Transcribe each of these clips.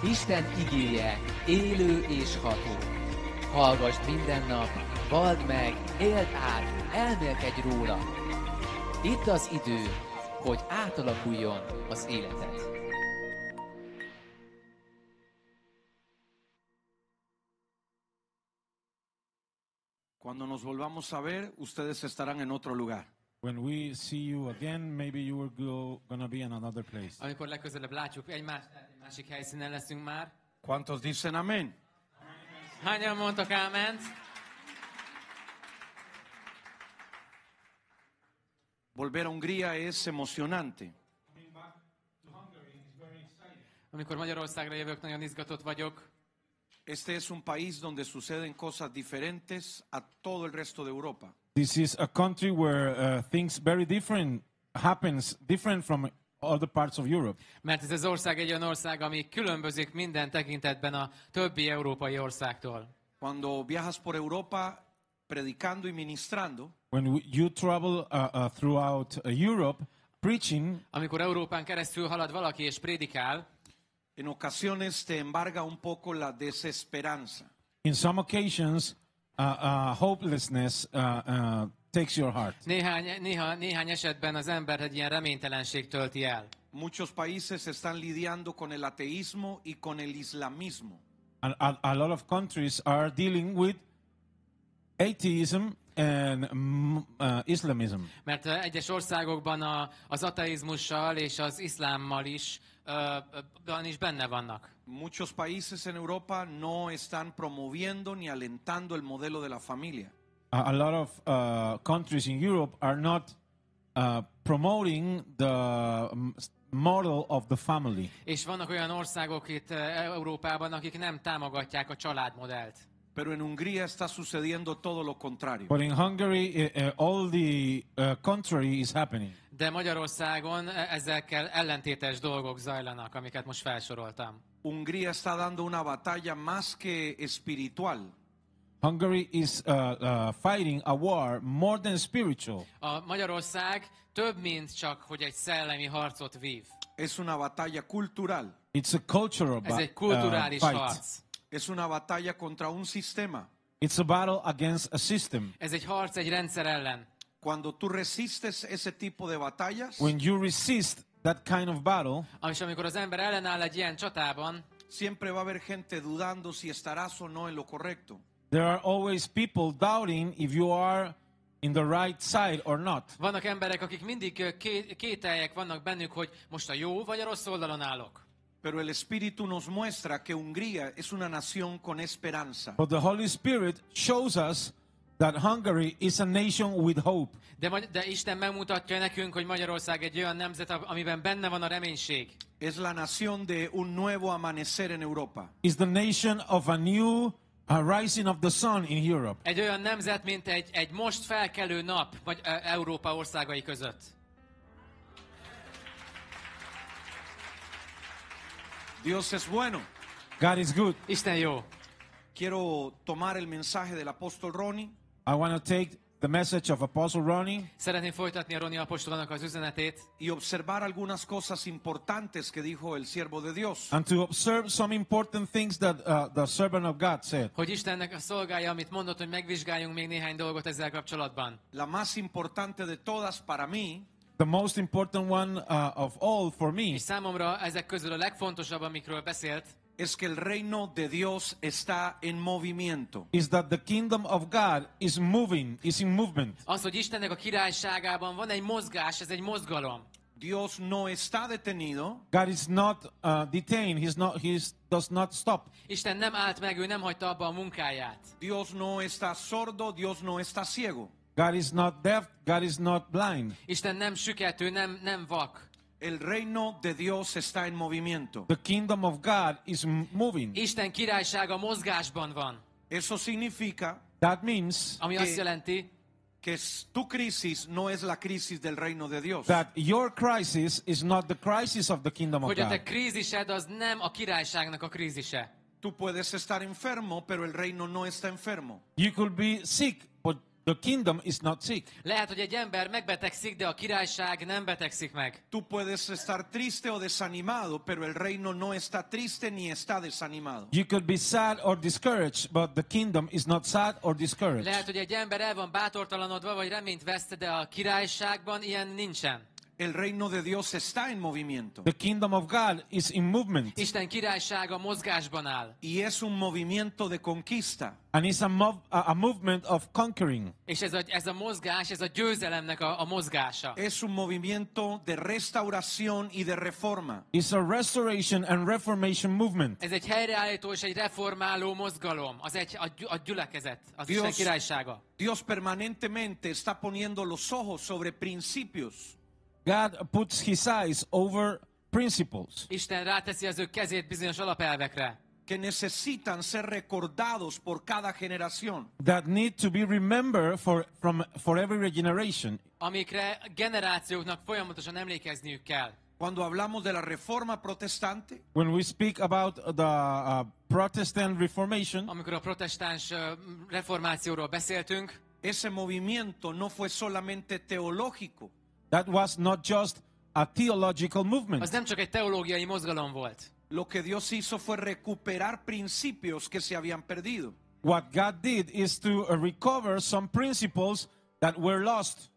Isten igéje élő és ható. Hallgasd minden nap, vald meg, éld át, elmélkedj róla. Itt az idő, hogy átalakuljon az életed. Cuando nos volvamos a ver, ustedes estarán en otro lugar. When we see you again, maybe you are gonna be in another place. Amikor legközelebb látjuk egymást, egy másik helyszínen leszünk már. ¿Cuántos dicen amén? Hányan mondtak áment? Volver a Hungría es emocionante. Amikor Magyarországra jövök, nagyon izgatott vagyok. Este es un país donde suceden cosas diferentes a todo el resto de Europa. This is a country where things very different happens different from other parts of Europe. Mert ez az ország egy olyan ország, ami különbözik minden tekintetben a többi európai országtól. Cuando viajas por Europa predicando y ministrando, When you travel throughout Europe preaching, Amikor Európán keresztül halad valaki és prédikál, en ocasiones te embarga un poco la desesperanza. in some occasions, hopelessness takes your heart. néhány esetben az embert egy ilyen reménytelenség tölti el. Muchos países están lidiando con el ateísmo y con el islamismo. A lot of countries are dealing with atheism and Islamism. Mert egyes országokban az ateizmussal és az iszlámmal is benne vannak. Muchos países en Europa no están promoviendo ni alentando el modelo de la familia. A lot of countries in Europe are not promoting the model of the family. És vannak olyan országok itt Európában, akik nem támogatják a családmodellt. Pero en Hungría está sucediendo todo lo contrario. But in Hungary, all the contrary is happening. De Magyarországon ezekkel ellentétes dolgok zajlanak, amiket most felsoroltam. Hungría está dando una batalla más que espiritual. Hungary is fighting a war more than spiritual. A Magyarország több, mint csak, hogy egy szellemi harcot vív. Es una batalla cultural. It's a cultural Ez egy kulturális fight. harc. Es una batalla contra un sistema. It's a battle against a system. Ez egy harc egy rendszer ellen. Cuando tú resistes ese tipo de batallas, When you resist that kind of battle, És amikor az ember ellenáll egy ilyen csatában, siempre va a haber gente dudando si estarás o no en lo correcto. there are always people doubting if you are in the right side or not. vannak emberek, akik mindig kételjek vannak bennük, hogy most a jó vagy a rossz oldalon állok. Pero el Espíritu nos muestra que Hungría es una nación con esperanza. But the Holy Spirit shows us that Hungary is a nation with hope. De Isten megmutatja nekünk, hogy Magyarország egy olyan nemzet, amiben benne van a reménység. Es la nación de un nuevo amanecer en Europa. It's the nation of a new rising of the sun in Europe. Egy olyan nemzet, mint egy most felkelő nap, vagy Európa országai között. Dios es bueno. God is good. Isten jó. Quiero tomar el mensaje del apóstol Ronnie I want to take the message of Apostle Ronnie Szeretném folytatni a Roni apostolnak az üzenetét, y observar algunas cosas importantes que dijo el siervo de Dios. and to observe some important things that the servant of God said. hogy Istennek a szolgája, amit mondott, hogy megvizsgáljunk még néhány dolgot ezzel kapcsolatban. La más importante de todas para mí The most important one of all for me És számomra ezek közül a legfontosabb, amikről beszélt, es que el reino de Dios está en movimiento. is that the kingdom of God is moving, is in movement. az, hogy Istennek a királyságában van egy mozgás, ez egy mozgalom. Dios no está detenido, God is not detained. He does not stop. Isten nem állt meg, ő nem hagyta abba a munkáját. Dios no está sordo, Dios no está ciego. God is not deaf. God is not blind. Isten nem süket, ő nem vak. El reino de Dios está en movimiento. The kingdom of God is moving. Isten királysága mozgásban van. Eso significa That means Ami azt jelenti, que tu crisis no es la crisis del reino de Dios. that your crisis is not the crisis of the kingdom of hogy a te God. krízised az nem a királyságnak a krízise. Tú puedes estar enfermo, pero el reino no está enfermo. You could be sick, but the kingdom is not sick. Lehet, hogy egy ember megbetegszik, de a királyság nem betegszik meg. Tú puedes estar triste o desanimado, pero el reino no está triste ni está desanimado. You could be sad or discouraged, but the kingdom is not sad or discouraged. Lehet, hogy egy ember el van bátortalanodva, vagy reményt veszte, de a királyságban ilyen nincsen. El reino de Dios está en movimiento. The kingdom of God is in movement, Isten királysága mozgásban áll. Y es un movimiento de conquista. and it's a movement of conquering. És ez a mozgás, ez a győzelemnek a mozgása. Es un movimiento de restauración y de reforma. It's a restoration and reformation movement. Ez egy helyreállító és egy reformáló mozgalom. A gyülekezet, az Dios- Isten királysága. Dios permanentemente está poniendo los ojos sobre principios. God puts his eyes over principles Isten ráteszi az ő kezét bizonyos alapelvekre, que necesitan ser recordados por cada generación. that need to be remembered for every generation. amikre generációknak folyamatosan emlékezniük kell. Cuando hablamos de la reforma protestante, When we speak about the Protestant Reformation, Amikor a protestáns reformációról beszéltünk, ese movimiento no fue solamente teológico, that was not just a theological az movement. nem csak egy teológiai mozgalom volt. lo que Dios hizo fue recuperar principios que se habían perdido. What God did is to recover some principles that were lost.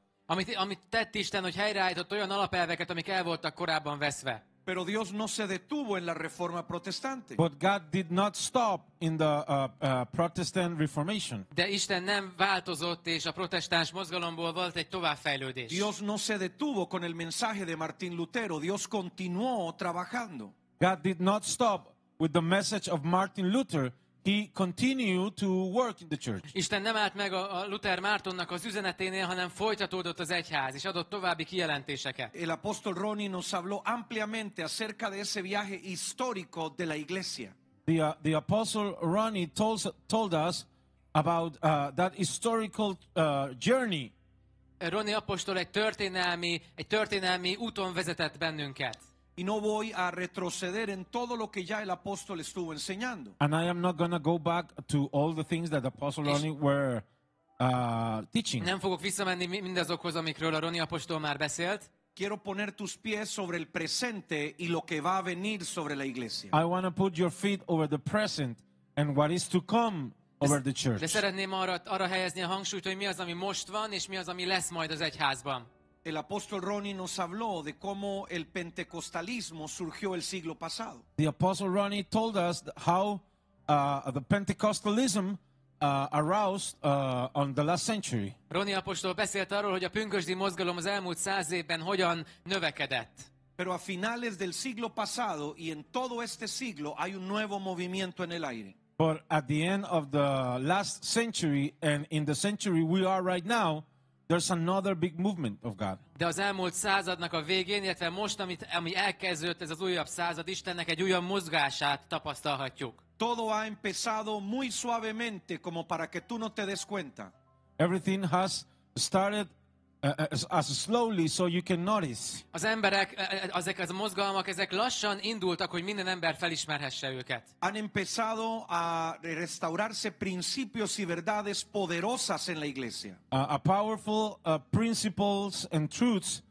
Amit tett Isten, hogy helyreállított olyan alapelveket, amik el voltak korábban veszve. Pero Dios no se detuvo en la reforma protestante. But God did not stop in the Protestant Reformation. De Isten nem változott, és a protestáns mozgalomból volt egy továbbfejlődés. Dios no se detuvo con el mensaje de Martín Lutero. Dios continuó trabajando. God did not stop with the message of Martin Luther. He continued to work in the church. Isten nem állt meg a Luther Mártonnak az üzeneténél, hanem folytatódott az egyház, és adott további kijelentéseket. El apóstol Ronnie nos habló ampliamente acerca de ese viaje histórico de la iglesia. The Apostle Ronnie told us about that historical journey. Ronnie apostol egy történelmi úton vezetett bennünket. Y no voy a retroceder en todo lo que ya el apóstol estuvo enseñando. And I am not going to go back to all the things that Apostle Ronnie were teaching. Nem fogok visszamenni mindazokhoz, amikről a Ronnie apostol már beszélt. Quiero poner tus pies sobre el presente y lo que va a venir sobre la iglesia. I want to put your feet over the present and what is to come over the De church. szeretném arra helyezni a hangsúlyt, hogy mi az, ami most van, és mi az, ami lesz majd az egyházban. El apóstol Ronnie nos habló de cómo el pentecostalismo surgió el siglo pasado. The Apostle Ronnie told us how the Pentecostalism aroused on the last century. Ronnie apostol beszélt arról, hogy a pünkösdi mozgalom az elmúlt 100 évben hogyan növekedett. Pero a finales del siglo pasado y en todo este siglo hay un nuevo movimiento en el aire. But at the end of the last century and in the century we are right now, there's another big movement of God. De az elmúlt századnak a végén, illetve most, ami elkezdődött, ez az újabb század, Istennek egy újabb mozgását tapasztalhatjuk. Todo ha empezado muy suavemente como para que tú no te des cuenta. Everything has started as slowly so you can notice. Az emberek, ezek a mozgalmak, ezek lassan indultak, hogy minden ember felismerhesse őket. Han empezado a restaurarse principios y verdades poderosas en la iglesia. A powerful principles and truths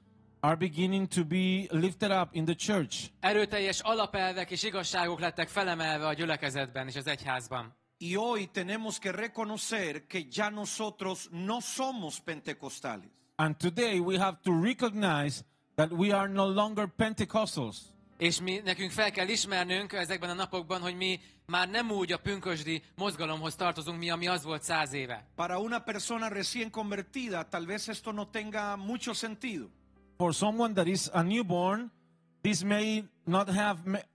are beginning to be lifted up in the church. Erőteljes alapelvek és igazságok lettek felemelve a gyülekezetben és az egyházban. Y hoy tenemos que reconocer que ya nosotros no somos pentecostales. And today we have to recognize that we are no longer Pentecostals. És nekünk fel kell ismernünk ezekben a napokban, hogy mi már nem úgy a pünkösdi mozgalomhoz tartozunk, ami az volt 100 éve. Para una persona recién convertida, tal vez esto no tenga mucho sentido. For someone that is a newborn, this may not have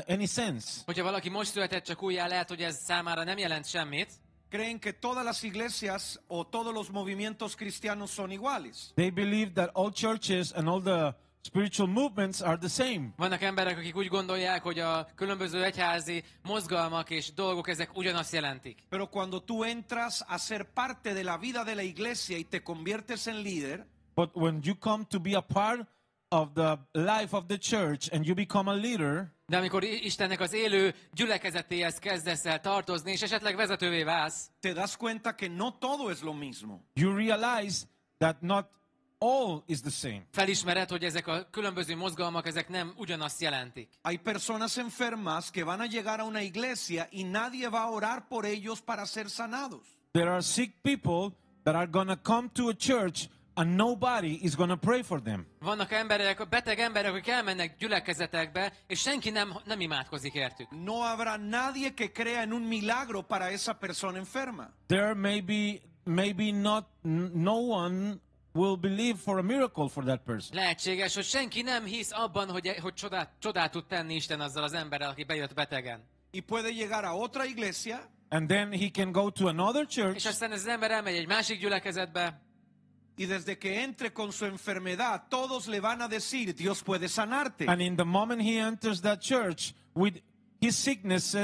any sense. Hogyha valaki most született csak újjá, lehet, hogy ez számára nem jelent semmit. Creen que todas las iglesias o todos los movimientos cristianos son iguales. They believe that all churches and all the spiritual movements are the same. Vannak emberek, akik úgy gondolják, hogy a különböző egyházi mozgalmak és dolgok ezek ugyanazt jelentik. Pero cuando tú entras a ser parte de la vida de la iglesia y te conviertes en líder, But when you come to be a part of the life of the church and you become a leader, De amikor Istennek az élő gyülekezetéhez kezdesz el tartozni, és esetleg vezetővé válsz, te das cuenta que no todo es lo mismo. You realize that not all is the same. felismered, hogy ezek a különböző mozgalmak, ezek nem ugyanazt jelentik. Hay personas enfermas que van a llegar a una iglesia y nadie va a orar por ellos para ser sanados. There are sick people that are going to come to a church and nobody is going to pray for them. Vannak emberek, beteg emberek, akik elmennek gyülekezetekbe, és senki nem imádkozik értük. No habrá nadie que crea en un milagro para esa persona enferma. There maybe not no one will believe for a miracle for that person. Lehetséges, hogy senki nem hisz abban, hogy csodát tud tenni Isten azzal az emberrel, aki bejött betegen. Y puede llegar a otra iglesia And then he can go to another És church, aztán ez az ember elmegy egy másik gyülekezetbe, y desde que entre con su enfermedad, todos le van a decir, Dios puede sanarte. and in the moment he enters that church with his sickness,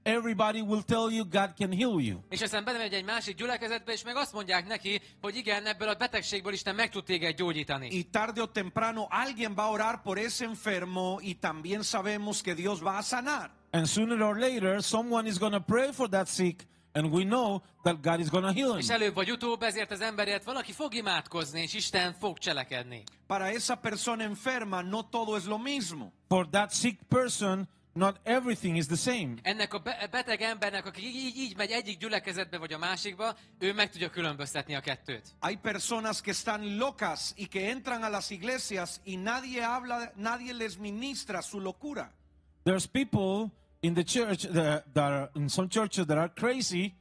everybody will tell you God can heal you. és aztán bemegy egy másik gyülekezetbe, és meg azt mondják neki, hogy igen, ebből a betegségből Isten meg tud téged gyógyítani. Y tarde o temprano alguien va a orar por ese enfermo y también sabemos que Dios va a sanar. And sooner or later, someone is going to pray for that sick, and we know that God is going to heal És him. előbb vagy utóbb ezért az emberért valaki fog imádkozni, és Isten fog cselekedni. Para esa persona enferma no todo es lo mismo. For that sick person, not everything is the same. Ennek a beteg embernek, aki így megy egyik gyülekezetbe vagy a másikba, ő meg tudja különböztetni a kettőt. Hay personas que están locas y que entran a las iglesias y nadie les ministra su locura. There's people in the church that are in some churches that are crazy,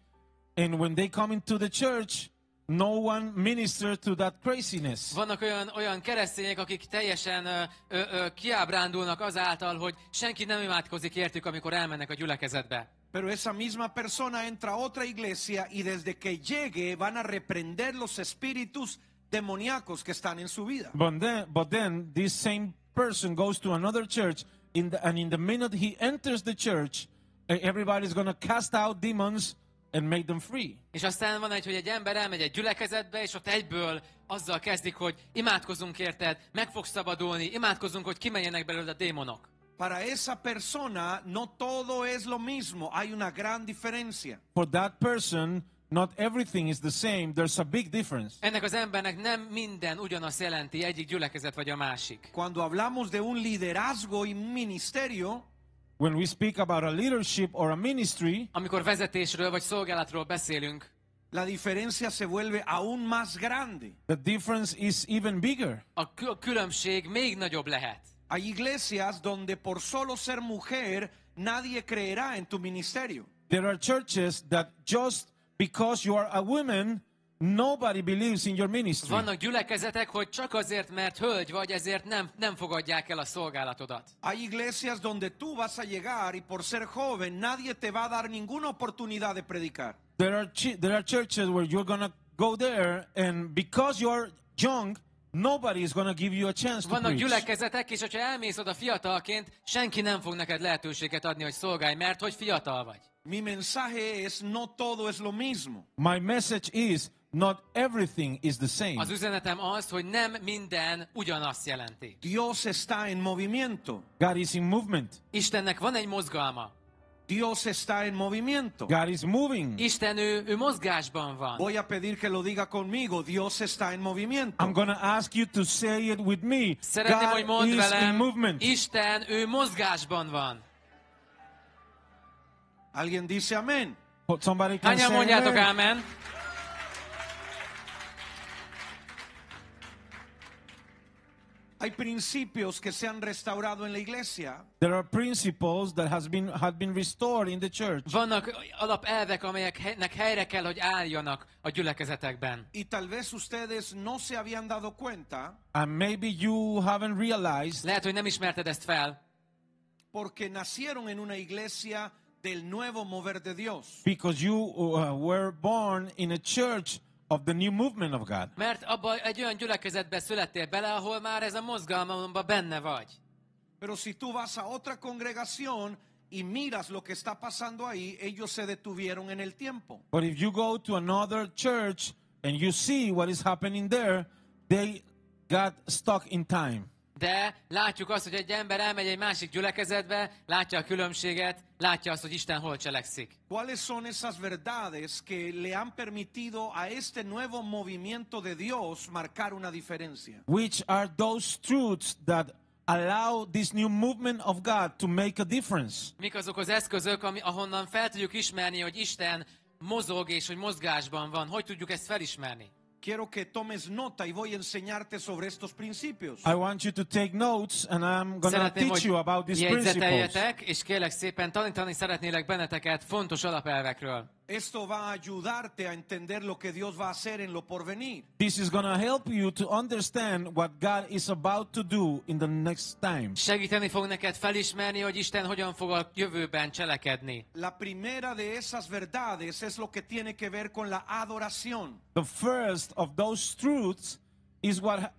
and when they come into the church, no one ministers to that craziness. Vannak olyan keresztények, akik teljesen kiábrándulnak azáltal, hogy senki nem imádkozik értük, amikor elmennek a gyülekezetbe. Pero esa misma persona entra a otra iglesia y desde que llegue van a reprender los espíritus demoníacos que están en su vida. But then this same person goes to another church, and in the minute he enters the church, everybody's going to cast out demons and make them free. És aztán van hogy egy ember elmegy egy gyülekezetbe, és ott egyből azzal kezdik, hogy imádkozunk érted, meg fogsz szabadulni, imádkozunk, hogy kimenjenek belőle a démonok. Para esa persona no todo es lo mismo, hay una gran diferencia. For that person, not everything is the same. There's a big difference. Ennek az embernek nem minden ugyanazt jelenti egyik gyülekezet vagy a másik. Cuando hablamos de un liderazgo y un ministerio, When we speak about a leadership or a ministry, Amikor vezetésről vagy szolgálatról beszélünk, la diferencia se vuelve aún más grande. the difference is even bigger. a különbség még nagyobb lehet. Hay iglesias donde por solo ser mujer nadie creerá en tu ministerio. There are churches that just because you are a woman, nobody believes in your ministry. Vannak gyülekezetek, hogy csak azért, mert hölgy vagy, ezért nem fogadják el a szolgálatodat. Hay iglesias donde tú vas a llegar y por ser joven nadie te va a dar ninguna oportunidad de predicar. There are churches where you're going to go there, and because you're young, nobody is going to give you a chance to Vannak preach. gyülekezetek, és hogyha elmész oda fiatalként, senki nem fog neked lehetőséget adni, hogy szolgálj, mert hogy fiatal vagy. Mi mensaje es no todo es lo mismo. My message is not everything is the same. Az üzenetem az, hogy nem minden ugyanazt jelenti. Dios está en movimiento. God is in movement. Istennek van egy mozgalma. Dios está en movimiento. God is moving. Isten ő mozgásban van. Voy a pedir que lo diga conmigo. Dios está en movimiento. I'm going to ask you to say it with me. Szeretném, hogy God mondd is in velem, movement. Isten ő mozgásban van. ¿Alguien dice amén? Somebody can Hányan say mondjátok amen? ámen? Hay principios que se han restaurado en la iglesia. There are principles that have been restored in the church. Vannak alapelvek, amelyeknek helyre kell, hogy álljanak a gyülekezetekben. Y tal vez ustedes no se habían dado cuenta And maybe you haven't realized Lehet, hogy nem ismerted ezt fel, porque nacieron en una iglesia del nuevo mover de Dios. because you were born in a church of the new movement of God. mert abba egy olyan gyülekezetbe születtél bele, ahol már ez a mozgalomban benne vagy. Pero si tú vas a otra congregación y miras lo que está pasando ahí, ellos se detuvieron en el tiempo. But if you go to another church and you see what is happening there, they got stuck in time. De látjuk azt, hogy egy ember elmegy egy másik gyülekezetbe, látja a különbséget, látja azt, hogy Isten hol cselekszik. ¿Cuáles son esas verdades que le han permitido a este nuevo movimiento de Dios marcar una diferencia? Which are those truths that allow this new movement of God to make a difference? Mik azok az eszközök, ahonnan fel tudjuk ismerni, hogy Isten mozog és hogy mozgásban van? Hogy tudjuk ezt felismerni? Quiero que tomes nota y voy a enseñarte sobre estos principios. I want you to take notes, and I'm going to Szeretném, teach you hogy about these principles. jegyzeteljetek, és kérlek szépen tanítani szeretnélek benneteket fontos alapelvekről. Esto va a ayudarte a entender lo que Dios va a hacer en lo porvenir. This is going to help you to understand what God is about to do in the next time. Segíteni fog neked felismerni, hogy Isten hogyan fog a jövőben cselekedni. La primera de esas verdades es lo que tiene que ver con la adoración. The first of those truths is what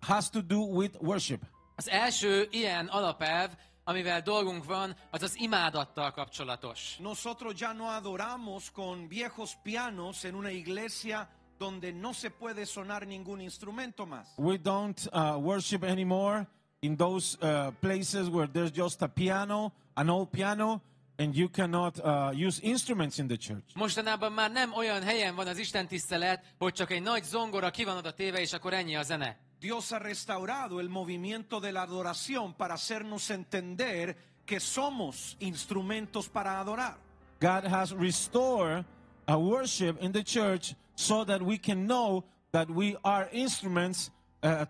has to do with worship. Az első ilyen alapelv, amivel dolgunk van, az az imádattal kapcsolatos. Nosotros ya no adoramos con viejos pianos en una iglesia donde no se puede sonar ningún instrumento más. We don't worship anymore in those places where there's just a piano, an old piano, and you cannot use instruments in the church. Mostanában már nem olyan helyen van az istentisztelet, hogy csak egy nagy zongora ki van oda téve, és akkor ennyi a zene. Dios ha restaurado el movimiento de la adoración para hacernos entender que somos instrumentos para adorar. God has restored a worship in the church so that we can know that we are instruments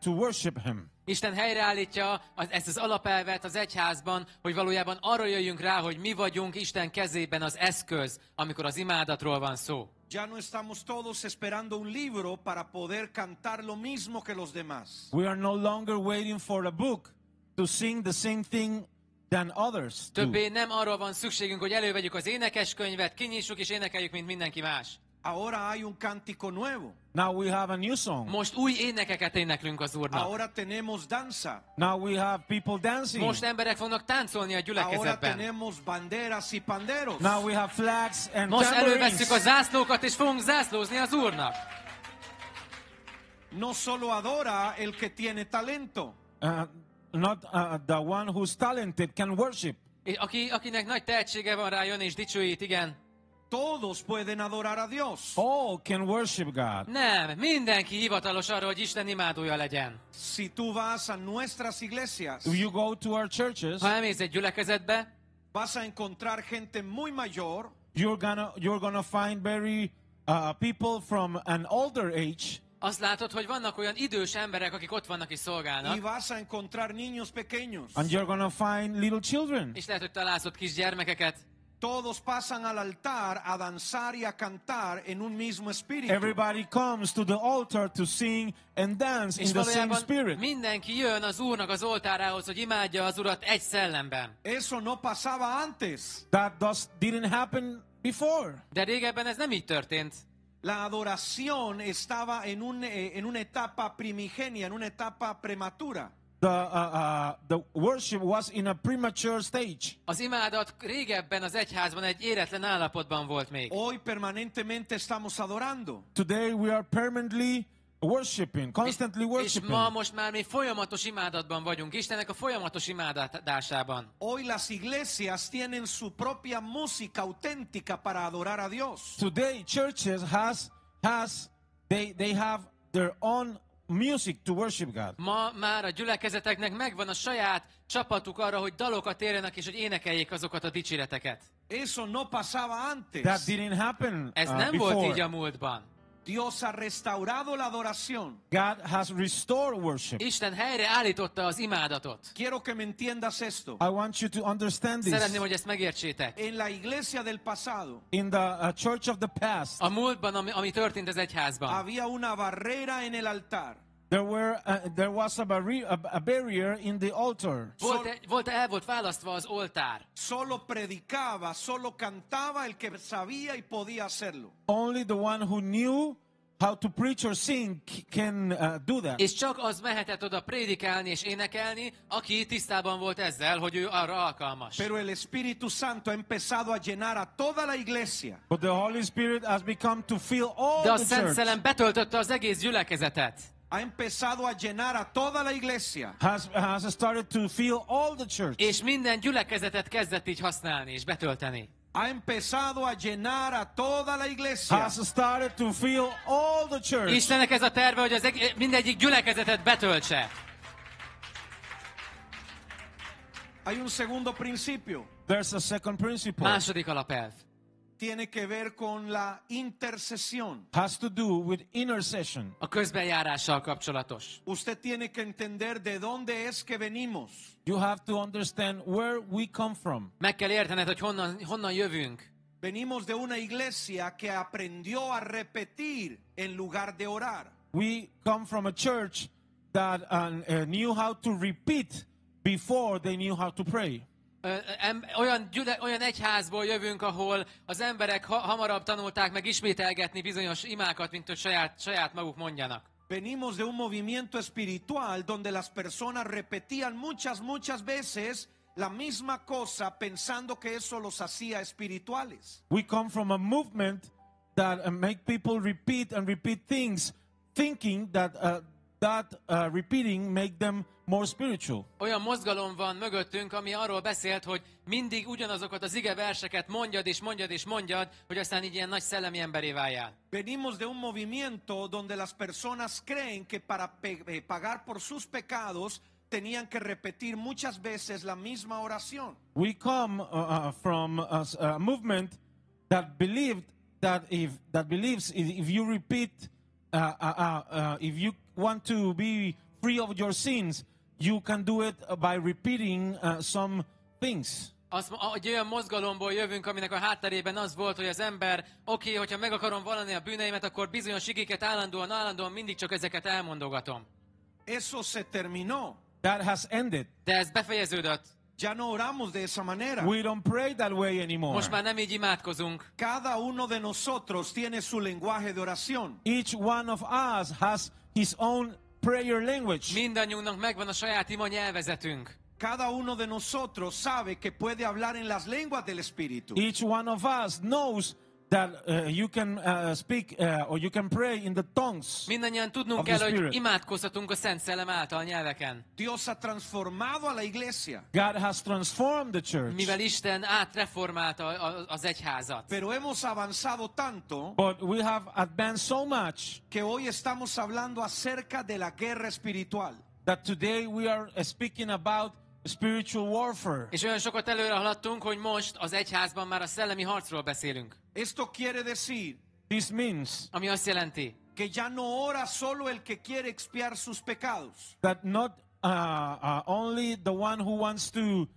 to worship Him. Isten helyreállítja ezt az alapelvet az egyházban, hogy valójában arra jöjjünk rá, hogy mi vagyunk Isten kezében az eszköz, amikor az imádatról van szó. Ya no estamos todos esperando un libro para poder cantar lo mismo que los demás. We are no longer waiting for a book to sing the same thing than others do. Többé nem arról van szükségünk, hogy elővegyük az énekeskönyvet, kinyissuk és énekeljük, mint mindenki más. Ahora hay un cántico nuevo. Now we have a new song. Most új énekeket éneklünk az Úrnak. Ahora tenemos danza. Now we have people dancing. Most emberek fognak táncolni a Ahora gyülekezetben. tenemos banderas y panderos. Now we have flags and Most tambourines. elővesszük a zászlókat, és fogunk zászlózni az Úrnak. No solo adora el que tiene talento. Not the one who's talented can worship. És akinek nagy tehetsége van, rájön és dicsőít, igen. Todos pueden adorar a Dios. All can worship God. Nem, mindenki hivatalos arra, hogy Isten imádója legyen. Si tú vas a nuestras iglesias, If you go to our churches, Ha elmész egy gyülekezetbe, vas a encontrar gente muy mayor you're gonna find very people from an older age, azt látod, hogy vannak olyan idős emberek, akik ott vannak és y szolgálnak, vas a encontrar niños pequeños. and you're gonna find little children. és lehet, hogy találsz ott kis gyermekeket. Todos pasan al altar a danzar y a cantar en un mismo espíritu. Everybody comes to the altar to sing and dance És in the same valójában spirit. mindenki jön az Úrnak az oltárához, hogy imádja az Urat egy szellemben. Eso no pasaba antes. That didn't happen before. De régebben ez nem így történt. La adoración estaba en una etapa primigenia, en una etapa prematura. The worship was in a premature stage. Az imádat régebben az egyházban egy éretlen állapotban volt még. Hoy permanentemente estamos adorando. Today we are permanently worshiping, constantly És worshiping. ma most már mi folyamatos imádatban vagyunk. Istennek a folyamatos imádásában. Hoy las iglesias tienen su propia música auténtica para adorar a Dios. Today churches they have their own music to worship God. Ma már a gyülekezeteknek megvan a saját csapatuk arra, hogy dalokat érjenek és hogy énekeljék azokat a dicséreteket. Eso no pasaba That antes. didn't happen Ez nem volt így a before. múltban. Dios ha restaurado la adoración. God has restored worship. Isten helyre állította az imádatot. Quiero que me entiendas esto. I want you to understand Szeretném, this. hogy ezt megértsétek. En la iglesia del pasado In the church of the past, A múltban, ami történt az egyházban, había una barrera en el altar. there was a barrier in the altar. el volt választva az oltár. Solo predicaba, solo cantaba el que sabía y podía hacerlo. Only the one who knew how to preach or sing can do that. És csak az mehetett oda prédikálni és énekelni, aki tisztában volt ezzel, hogy ő arra alkalmas. Pero el Espíritu Santo ha empezado a llenar a toda la iglesia. But the Holy Spirit has become to fill all De a the Szent church. Szellem betöltötte az egész gyülekezetet. ha empezado a llenar a toda la iglesia. has started to fill all the church. És minden gyülekezetet kezdett így használni és betölteni. Ha empezado a llenar a toda la iglesia. Has started to fill all the church. Istennek ez a terve, hogy mindegyik gyülekezetet betöltse. Hay un segundo principio. There's a second principle. Második alapelv. Tiene que ver con la intercesión. Has to do with intercession. A közbenjárással kapcsolatos. Usted tiene que entender de dónde es que venimos. You have to understand where we come from. Meg kell értened, hogy honnan jövünk. Venimos de una iglesia que aprendió a repetir en lugar de orar. We come from a church that knew how to repeat before they knew how to pray. Olyan egyházból jövünk, ahol az emberek hamarabb tanulták meg ismételgetni bizonyos imákat, mint hogy saját maguk mondjanak. Venimos de un movimiento espiritual donde las personas repetían muchas veces la misma cosa pensando que eso los hacía espirituales. We come from a movement that make people repeat and repeat things, thinking that repeating make them more spiritual. Olyan mozgalom van mögöttünk, ami arról beszélt, hogy mindig ugyanazokat az igeverseket mondjad, hogy aztán így ilyen nagy szellemi emberé váljál. Venimos de un movimiento donde las personas creen que para pagar por sus pecados tenían que repetir muchas veces la misma oración. We come from a movement that believes if you repeat, if you want to be free of your sins, you can do it by repeating some things. Egy olyan mozgalomból jövünk, aminek a hátterében az volt, hogy az ember, hogyha meg akarom vallani a bűneimet, akkor bizonyos igéket állandóan mindig csak ezeket elmondogatom. Eso se terminó. That has ended. De ez befejeződött. Ya no oramos de esa manera. We don't pray that way anymore. Most már nem így imádkozunk. Cada uno de nosotros tiene su lenguaje de oración. Each one of us has his own prayer language. Mindannyiunknak megvan a saját ima nyelvezetünk. Cada uno de nosotros sabe que puede hablar en las lenguas del Espíritu. Each one of us knows that you can speak or you can pray in the tongues. Mindannyian tudnunk of kell, the hogy Spirit. imádkozhatunk a Szent Szellem által nyelveken. Dios ha transformado a la iglesia. God has transformed the church. Mivel Isten átreformálta az egyházat. Pero hemos avanzado tanto But we have advanced so much que hoy estamos hablando acerca de la guerra espiritual. that today we are speaking about spiritual warfare. És olyan sokat előre haladtunk, hogy most az egyházban már a szellemi harcról beszélünk. Esto quiere decir This means Ami azt jelenti, que ya no ora solo el que quiere expiar sus pecados, that not only the one who wants to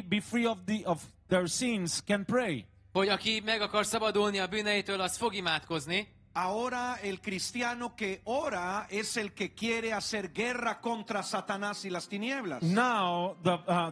be free of their sins can pray. hogy aki meg akar szabadulni a bűneitől, az fog imádkozni. ahora el cristiano que ora es el que quiere hacer guerra contra Satanás y las tinieblas. Now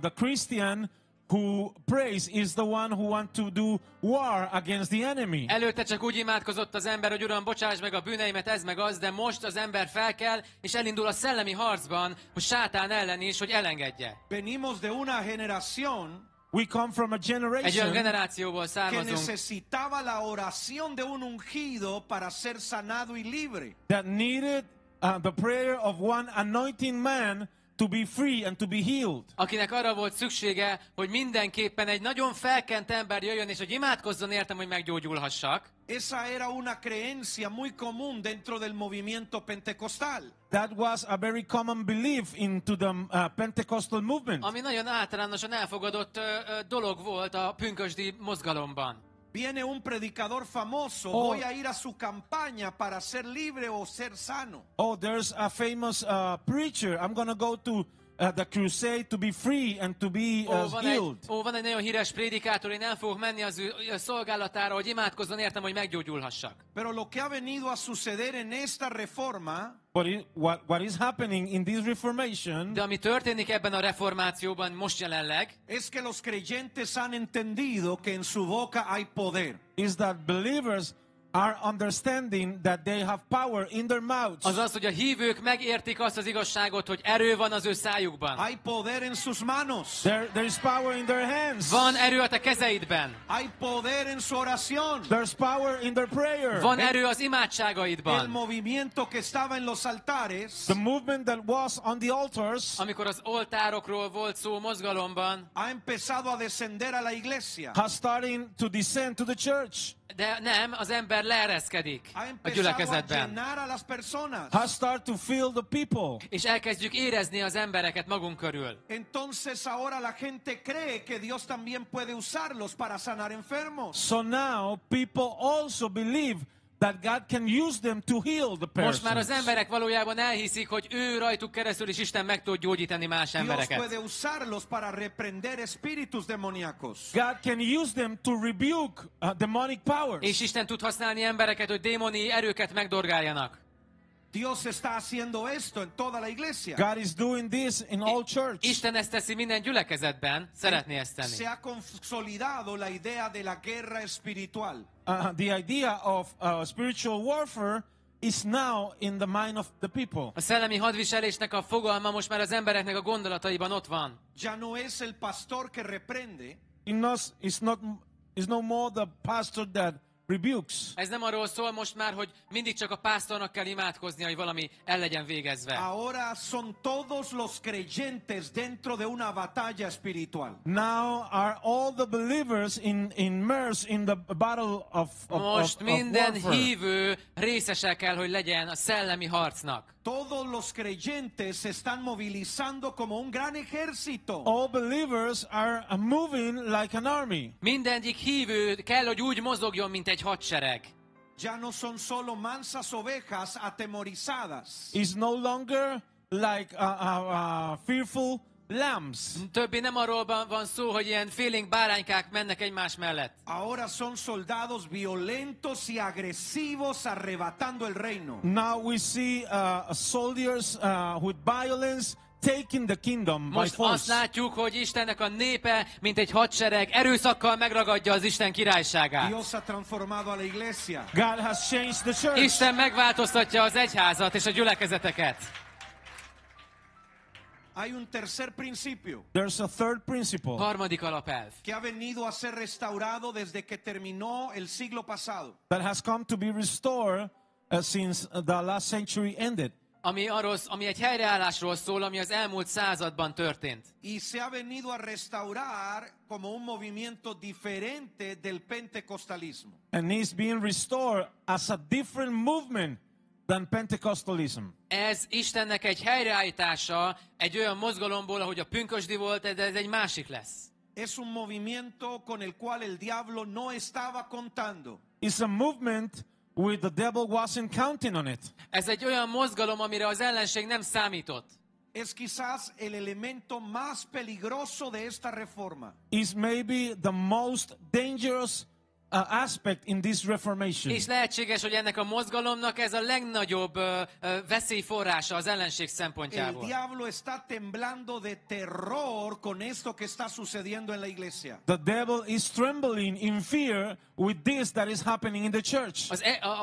the Christian who prays is the one who wants to do war against the enemy. Előtte csak úgy imádkozott az ember, hogy Uram, bocsáss meg a bűneimet, ez meg az, de most az ember felkel, és elindul a szellemi harcban, hogy sátán ellen is, hogy elengedje. Venimos de una generación We come from a Egy olyan generation generációból que származunk, necesitaba la oración de un ungido para ser sanado y libre. that needed the prayer of one anointing man to be free and to be healed. akinek arra volt szüksége, hogy mindenképpen egy nagyon felkent ember jöjjön, és hogy imádkozzon értem, hogy meggyógyulhassak. Esa era una creencia muy común dentro del movimiento pentecostal. That was a very common belief into the Pentecostal movement. Ami nagyon általánosan elfogadott dolog volt a pünkösdi mozgalomban. Viene un predicador famoso, Oh. voy a ir a su campaña para ser libre o ser sano. Oh, there's a famous preacher. I'm going to go to the crusade to be free and to be healed. Van egy nagyon híres prédikátor, én el fogok menni az ő szolgálatára, hogy imádkozzon értem, hogy meggyógyulhassak. Pero lo que ha venido a suceder en esta reforma But what is happening in this Reformation De ami történik ebben a reformációban most jelenleg, es que los creyentes han entendido que en su boca hay poder. is that believers are understanding that they have power in their mouths. az az, hogy a hívők megértik azt az igazságot, hogy erő van az ő szájukban. Hay poder en sus manos. There is power in their hands. Van erő a te kezeidben. Hay poder en su oración. There's power in their prayer. Van erő az El imádságaidban. movimiento que estaba en los altares The movement that was on the altars Amikor az oltárokról volt szó mozgalomban, ha empezado a descender a la iglesia. has starting to descend to the church. de nem, az ember leereszkedik Ha a empezado a gyülekezetben. llenar a las personas. Has started to fill the people. És elkezdjük érezni az embereket magunk körül. Entonces ahora la gente cree que Dios también puede usarlos para sanar enfermos. So now people also believe that God can use them to heal the Most már az persons. emberek valójában elhiszik, hogy ő rajtuk keresztül is Isten meg tud gyógyítani más Dios embereket. puede usarlos para reprender espíritus demoníacos. God can use them to rebuke demonic powers. És Isten tud használni embereket, hogy démoni erőket megdorgáljanak. Dios está haciendo esto en toda la iglesia. God is doing this in all church. Isten ezt teszi minden gyülekezetben, szeretné ezt tenni. Se ha consolidado la idea de la guerra espiritual. The idea of spiritual warfare is now in the mind of the people. A szellemi hadviselésnek a fogalma most már az embereknek a gondolataiban ott van. Ya no es el pastor que reprende, It's no more the pastor that rebukes. Ez nem arról szól most már, hogy mindig csak a pásztornak kell imádkoznia, hogy valami el legyen végezve. ahora son todos los creyentes dentro de una batalla espiritual. Now are all the believers immersed in the battle of Most minden warfare. hívő részese kell, hogy legyen a szellemi harcnak. Todos los creyentes se están movilizando como un gran ejército. All believers are moving like an army. Mindegyik hívő kell, hogy úgy mozogjon, mint egy hadsereg. Ya no son solo mansas ovejas atemorizadas. It's no longer like fearful lambs. Többé nem arról van szó, hogy ilyen félénk báránykák mennek egymás mellett. Ahora son soldados violentos y agresivos arrebatando el reino. Now we see soldiers with violence taking the kingdom by Most azt force. látjuk, hogy Istennek a népe, mint egy hadsereg, erőszakkal megragadja az Isten királyságát. Dios ha transformado a la iglesia. God has changed the church. Isten megváltoztatja az egyházat és a gyülekezeteket. Hay un tercer principio There's a third principle Harmadik alapelv, que ha venido a ser restaurado desde que terminó el siglo pasado. that has come to be restored since the last century ended. ami egy helyreállásról szól, ami az elmúlt században történt. Y se ha venido a restaurar como un movimiento diferente del pentecostalismo. And is being restored as a different movement than Pentecostalism. Ez Istennek egy helyreállítása egy olyan mozgalomból, ahogy a pünkösdi volt, de ez egy másik lesz. Es un movimiento con el cual el diablo no estaba contando. It's a movement with the devil wasn't counting on it. Ez egy olyan mozgalom, amire az ellenség nem számított. Es quizás el elemento más peligroso de esta reforma. Is maybe the most dangerous aspect in this reformation. És lehetséges, hogy ennek a mozgalomnak ez a legnagyobb veszélyforrása az ellenség El szempontjából. diablo está temblando de terror con esto que está sucediendo en la iglesia. The devil is trembling in fear with this that is happening in the church.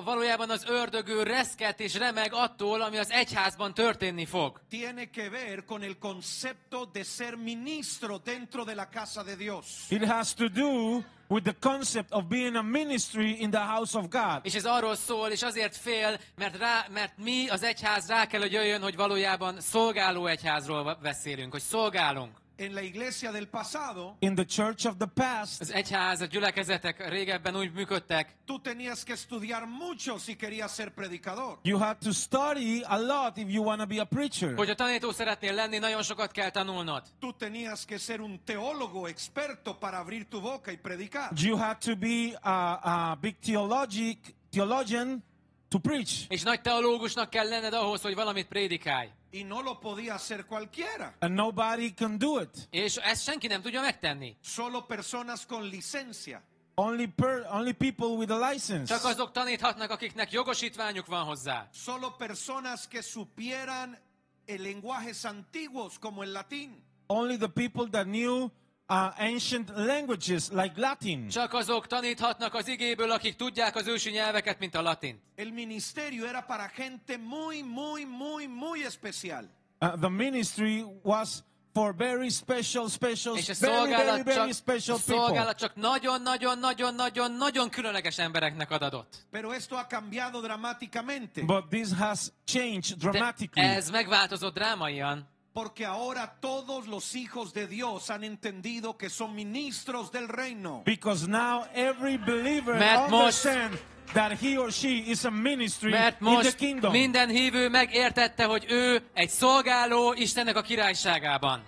Valójában az ördögő reszket és remeg attól, ami az egyházban történni fog. Tiene que ver con el concepto de ser ministro dentro de la casa de Dios. It has to do with the concept of being a ministry in the house of God. És ez arról szól, és azért fél, mert mi az egyház rá kell, hogy jöjjön, hogy valójában szolgáló egyházról beszélünk, hogy szolgálunk. En la iglesia del pasado, In the church of the past, Az egyház, a gyülekezetek régebben úgy működtek, tú tenías que estudiar mucho si querías ser predicador. you had to study a lot if you want to be a preacher. hogy a tanító szeretnél lenni, nagyon sokat kell tanulnod. Tú tenías que ser un teólogo experto para abrir tu boca y predicar. You had to be a big theologian to preach. És nagy teológusnak kell lenned ahhoz, hogy valamit prédikálj. Y no lo podía hacer cualquiera. And nobody can do it. És ezt senki nem tudja megtenni. Solo personas con licencia. Only people with a license. Csak azok taníthatnak, akiknek jogosítványuk van hozzá. Solo personas que supieran lenguajes antiguos como el latín. Only the people that knew ancient languages like Latin. Csak azok taníthatnak az igéből, akik tudják az ősi nyelveket, mint a latint. El ministerio era para gente muy, muy, muy, muy especial. The ministry was for very special, És a very special people. szolgálat csak nagyon különleges embereknek adatott. Pero esto ha cambiado dramáticamente. But this has changed De dramatically. ez megváltozott drámaian, Porque ahora todos los hijos de Dios han entendido que son ministros del reino. Because now every believer Mert most- understands that he or she is a ministry mert in the most kingdom. minden hívő megértette, hogy ő egy szolgáló Istennek a királyságában.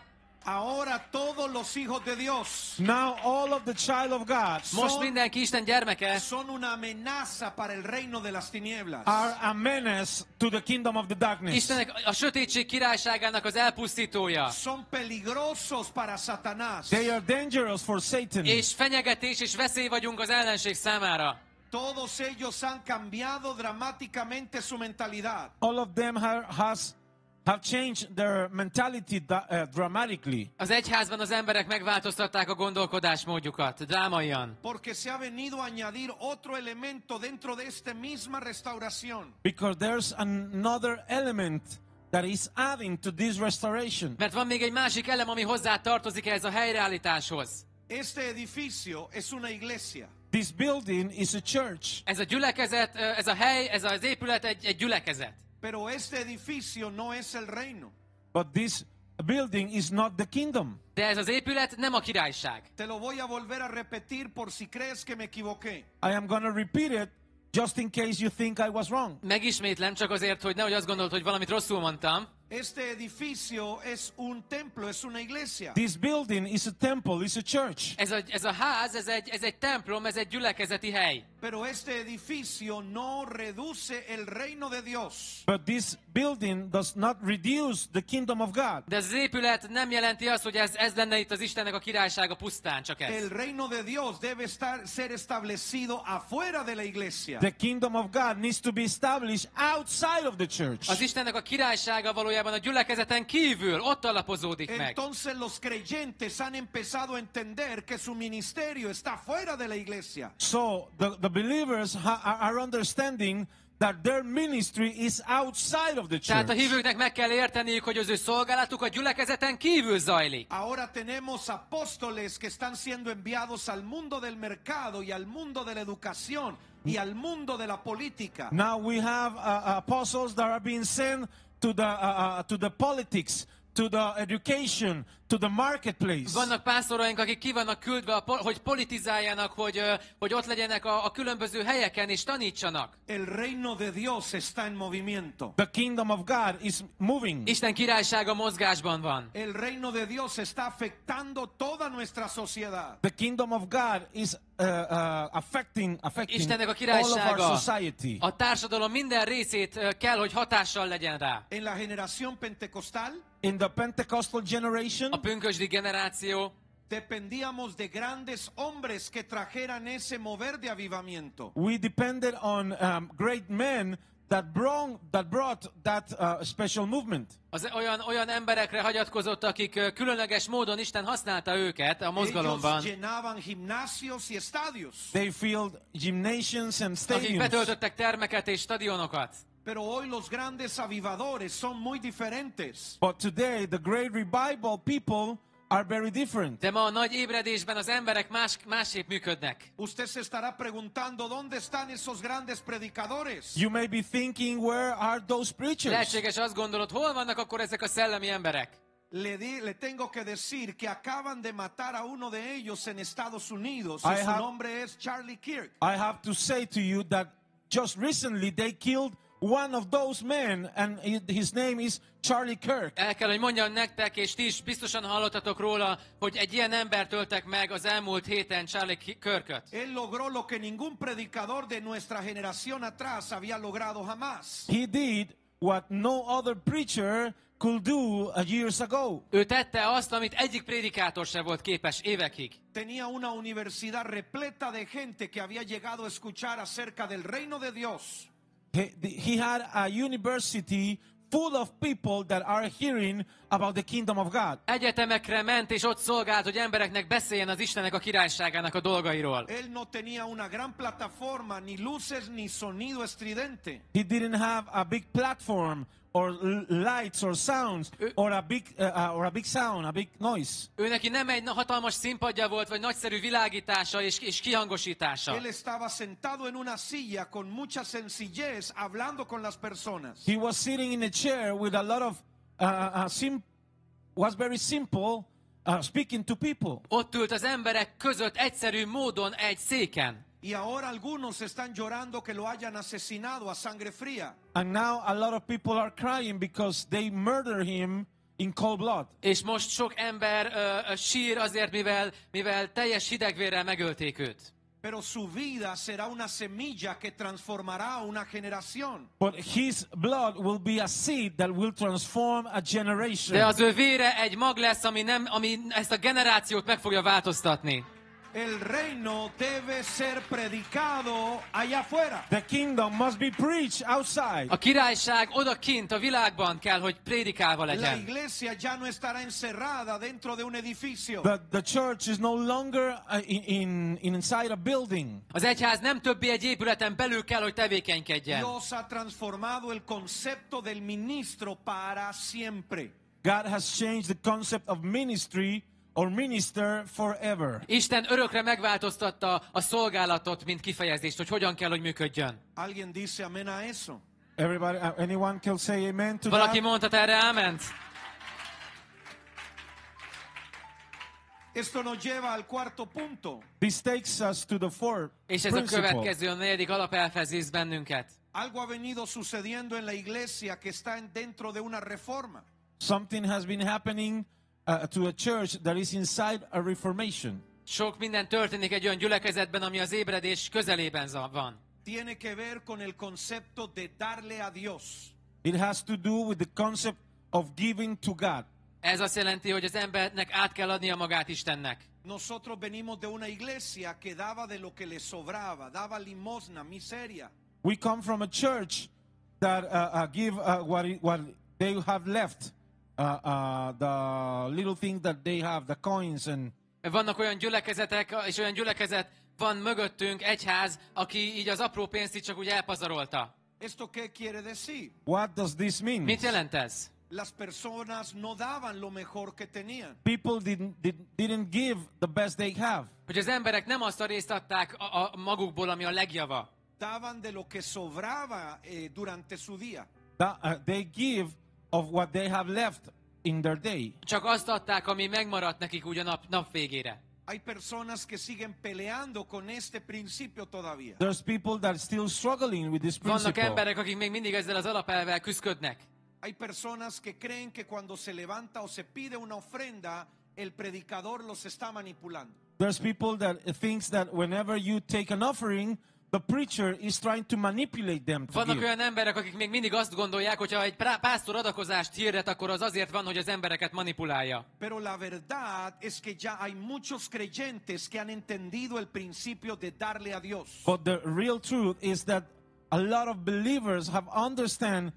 Ahora todos los hijos de Dios Now all of the child of God Most mindenki Isten gyermeke, son una amenaza para el reino de las tinieblas. are a menace to the kingdom of the darkness. Istennek a sötétség királyságának az elpusztítója. Son peligrosos para Satanás. They are dangerous for Satan. És fenyegetés és veszély vagyunk az ellenség számára. Todos ellos han cambiado dramáticamente su mentalidad. All of them have changed their mentality dramatically. Az egyházban az emberek megváltoztatták a gondolkodásmódjukat, drámaian. Porque se ha venido a añadir otro elemento dentro de esta misma restauración. Because there's another element that is adding to this restoration. Mert van még egy másik elem, ami hozzá tartozik ehhez a helyreállításhoz. Este edificio es una iglesia. This building is a church. Ez a gyülekezet, ez a hely, ez az épület egy gyülekezet. Pero este edificio no es el reino. But this building is not the kingdom. De ez az épület nem a királyság. Te lo voy a volver a repetir por si crees que me equivoqué. I am going to repeat it just in case you think I was wrong. Megismétlem csak azért, hogy nehogy azt gondolt, hogy valamit rosszul mondtam. Este edificio es un templo, es una iglesia. This building is a temple, is a church. Ez a ház, ez egy templom, ez egy gyülekezeti hely. Pero este edificio no reduce el reino de Dios. But this building does not reduce the kingdom of God. De ez az épület nem jelenti azt, hogy ez lenne itt az Istennek a királysága pusztán, csak ez. El reino de Dios debe ser establecido afuera de la iglesia. The kingdom of God needs to be established outside of the church. Az Istennek a királysága valójában a gyülekezeten kívül, ott alapozódik meg. Entonces los creyentes han empezado a entender que su ministerio está fuera de la iglesia. So the believers are understanding that their ministry is outside of the Tehát a church. hívőknek meg kell érteniük, hogy az ő szolgálatuk a gyülekezeten kívül zajlik. Ahora tenemos apóstoles que están siendo enviados al mundo del mercado y al mundo de la educación y al mundo de la política. Now we have apostles that are being sent to the politics, to the education, to the marketplace. Vannak pásztoraink, akik ki vannak küldve, hogy politizáljanak, hogy ott legyenek a különböző helyeken és tanítsanak. El reino de Dios está en movimiento. The kingdom of God is moving. Isten királysága mozgásban van. El reino de Dios está afectando toda nuestra sociedad. The kingdom of God is affecting Istennek a all of our királysága society. a társadalom minden részét kell, hogy hatással legyen rá. En la generación pentecostal In the Pentecostal generation, A pünkösdi generáció dependíamos de grandes hombres que trajeran ese mover de avivamiento. we depended on great men that brought that special movement. az olyan emberekre hagyatkozott, akik különleges módon Isten használta őket a Ellos mozgalomban, llenaban gimnasios y estadios. They filled gymnasiums and akik stadiums. betöltöttek termeket és stadionokat. Pero hoy los grandes avivadores son muy diferentes. But today, the great revival people are very different. De ma a nagy ébredésben az emberek másképp működnek. Usted se estará preguntando dónde están esos grandes predicadores. You may be thinking, where are those preachers? Lehetséges azt gondolod, hol vannak akkor ezek a szellemi emberek? Le tengo que decir que acaban de matar a uno de ellos en Estados Unidos. I Y su have- nombre es Charlie Kirk. I have to say to you that just recently they killed one of those men, and his name is Charlie Kirk. El kell, hogy mondjam nektek, és ti is biztosan hallottatok róla, hogy egy ilyen embert öltek meg az elmúlt héten, Charlie Kirköt. Él logró lo que ningún predicador de nuestra generación atrás había logrado jamás. He did what no other preacher could do years ago. Ő tette azt, amit egyik prédikátor se volt képes évekig. Tenía una universidad repleta de gente que había llegado a escuchar acerca del reino de Dios. He had a university full of people that are hearing about the kingdom of God. Egyetemekre ment, és ott szolgált, hogy embereknek beszéljen az Istennek a királyságának a dolgairól. Él no tenía una gran plataforma, ni luces, ni sonido estridente. He didn't have a big platform or lights or sounds or a big sound, a big noise. Ő neki nem egy hatalmas színpadja volt, vagy nagyszerű világítása és kihangosítása. Él estaba sentado en una silla con mucha sencillez, hablando con las personas. He was sitting in a chair with a lot of was very simple, speaking to people. Ott ült az emberek között egyszerű módon egy széken. Y ahora algunos están llorando que lo hayan asesinado a sangre fría. And now a lot of people are crying because they murdered him in cold blood. És most sok ember sír azért, mivel teljes hidegvérrel megölték őt. Pero su vida será una semilla que transformará una generación. But his blood will be a seed that will transform a generation. De az ő vére egy mag lesz, ami ezt a generációt meg fogja változtatni. El reino debe ser predicado allá afuera. The kingdom must be preached outside. A királyság odakint a világban kell, hogy prédikálva La legyen. iglesia ya no estará encerrada dentro de un edificio. The church is no longer inside a building. Az egyház nem többé egy épületen belül kell, hogy tevékenykedjen. Dios ha transformado el concepto del ministro para siempre. God has changed the concept of ministry or minister forever. Isten örökre megváltoztatta a szolgálatot, mint kifejezést, hogy hogyan kell, hogy működjön. ¿Alguien dice amén a eso? Everybody, anyone can say amen to Valaki that? mondhat erre áment? Esto nos lleva al cuarto punto. This takes us to the fourth És ez a principle. következő, a negyedik alapelvhez visz bennünket. Algo ha venido sucediendo en la iglesia que está dentro de una reforma. Something has been happening to a church that is inside a reformation. Sok minden történik egy olyan gyülekezetben, ami az ébredés közelében van. Tiene que ver con el concepto de darle a Dios. It has to do with the concept of giving to God. Ez azt jelenti, hogy az embernek át kell adnia magát Istennek. Nosotros venimos de una iglesia que daba de lo que le sobraba, daba limosna, miseria. We come from a church that give what they have left, the little thing that they have, the coins and. Vannak olyan gyülekezetek, és olyan gyülekezet van mögöttünk, egyház, aki így az apró pénzt így csak úgy elpazarolta. ¿Esto qué quiere decir? What does this mean? Mit jelent ez? Las personas no daban lo mejor que tenían. People didn't give the best they have. Hogy az emberek nem azt a részt adták a magukból, ami a legjava. Daban de lo que sobraba durante su día. They give of what they have left in their day. Csak azt adták, ami megmaradt nekik úgy a nap végére. Hay personas que siguen peleando con este principio todavía. There's people that are still struggling with this Vannak principle. emberek, akik még mindig ezzel az alapelvvel küzdködnek. Hay personas que creen que cuando se levanta o se pide una ofrenda, el predicador los está manipulando. There's people that thinks that whenever you take an offering, the preacher is trying to manipulate them to Vannak give. olyan emberek, akik még mindig azt gondolják, hogy ha egy pásztor adakozást hirdet, akkor az azért van, hogy az embereket manipulálja. Pero la verdad es que ya hay muchos creyentes que han entendido el principio de darle a Dios. But the real truth is that a lot of believers have understand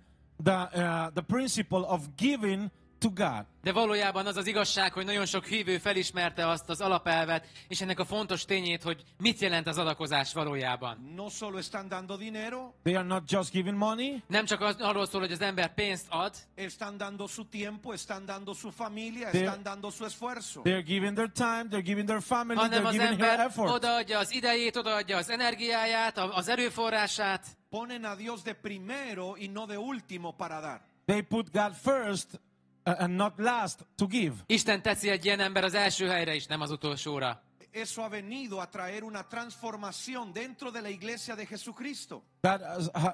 the principle of giving to God. De valójában az az igazság, hogy nagyon sok hívő felismerte azt az alapelvet, és ennek a fontos tényét, hogy mit jelent az adakozás valójában. No solo están dando dinero, They are not just giving money. Nem csak arról szól, hogy az ember pénzt ad, están dando su tiempo, están dando su familia, They- están dando su esfuerzo. They're giving their time, they're giving their family, hanem they're az giving their ember effort. odaadja az idejét, odaadja az energiáját, az erőforrását, Ponen a Dios de primero y no de último para dar. They put God first and not last to give. Isten teszi egy ilyen ember az első helyre is, nem az utolsóra. Eso ha venido a traer una transformación dentro de la iglesia de Jesucristo.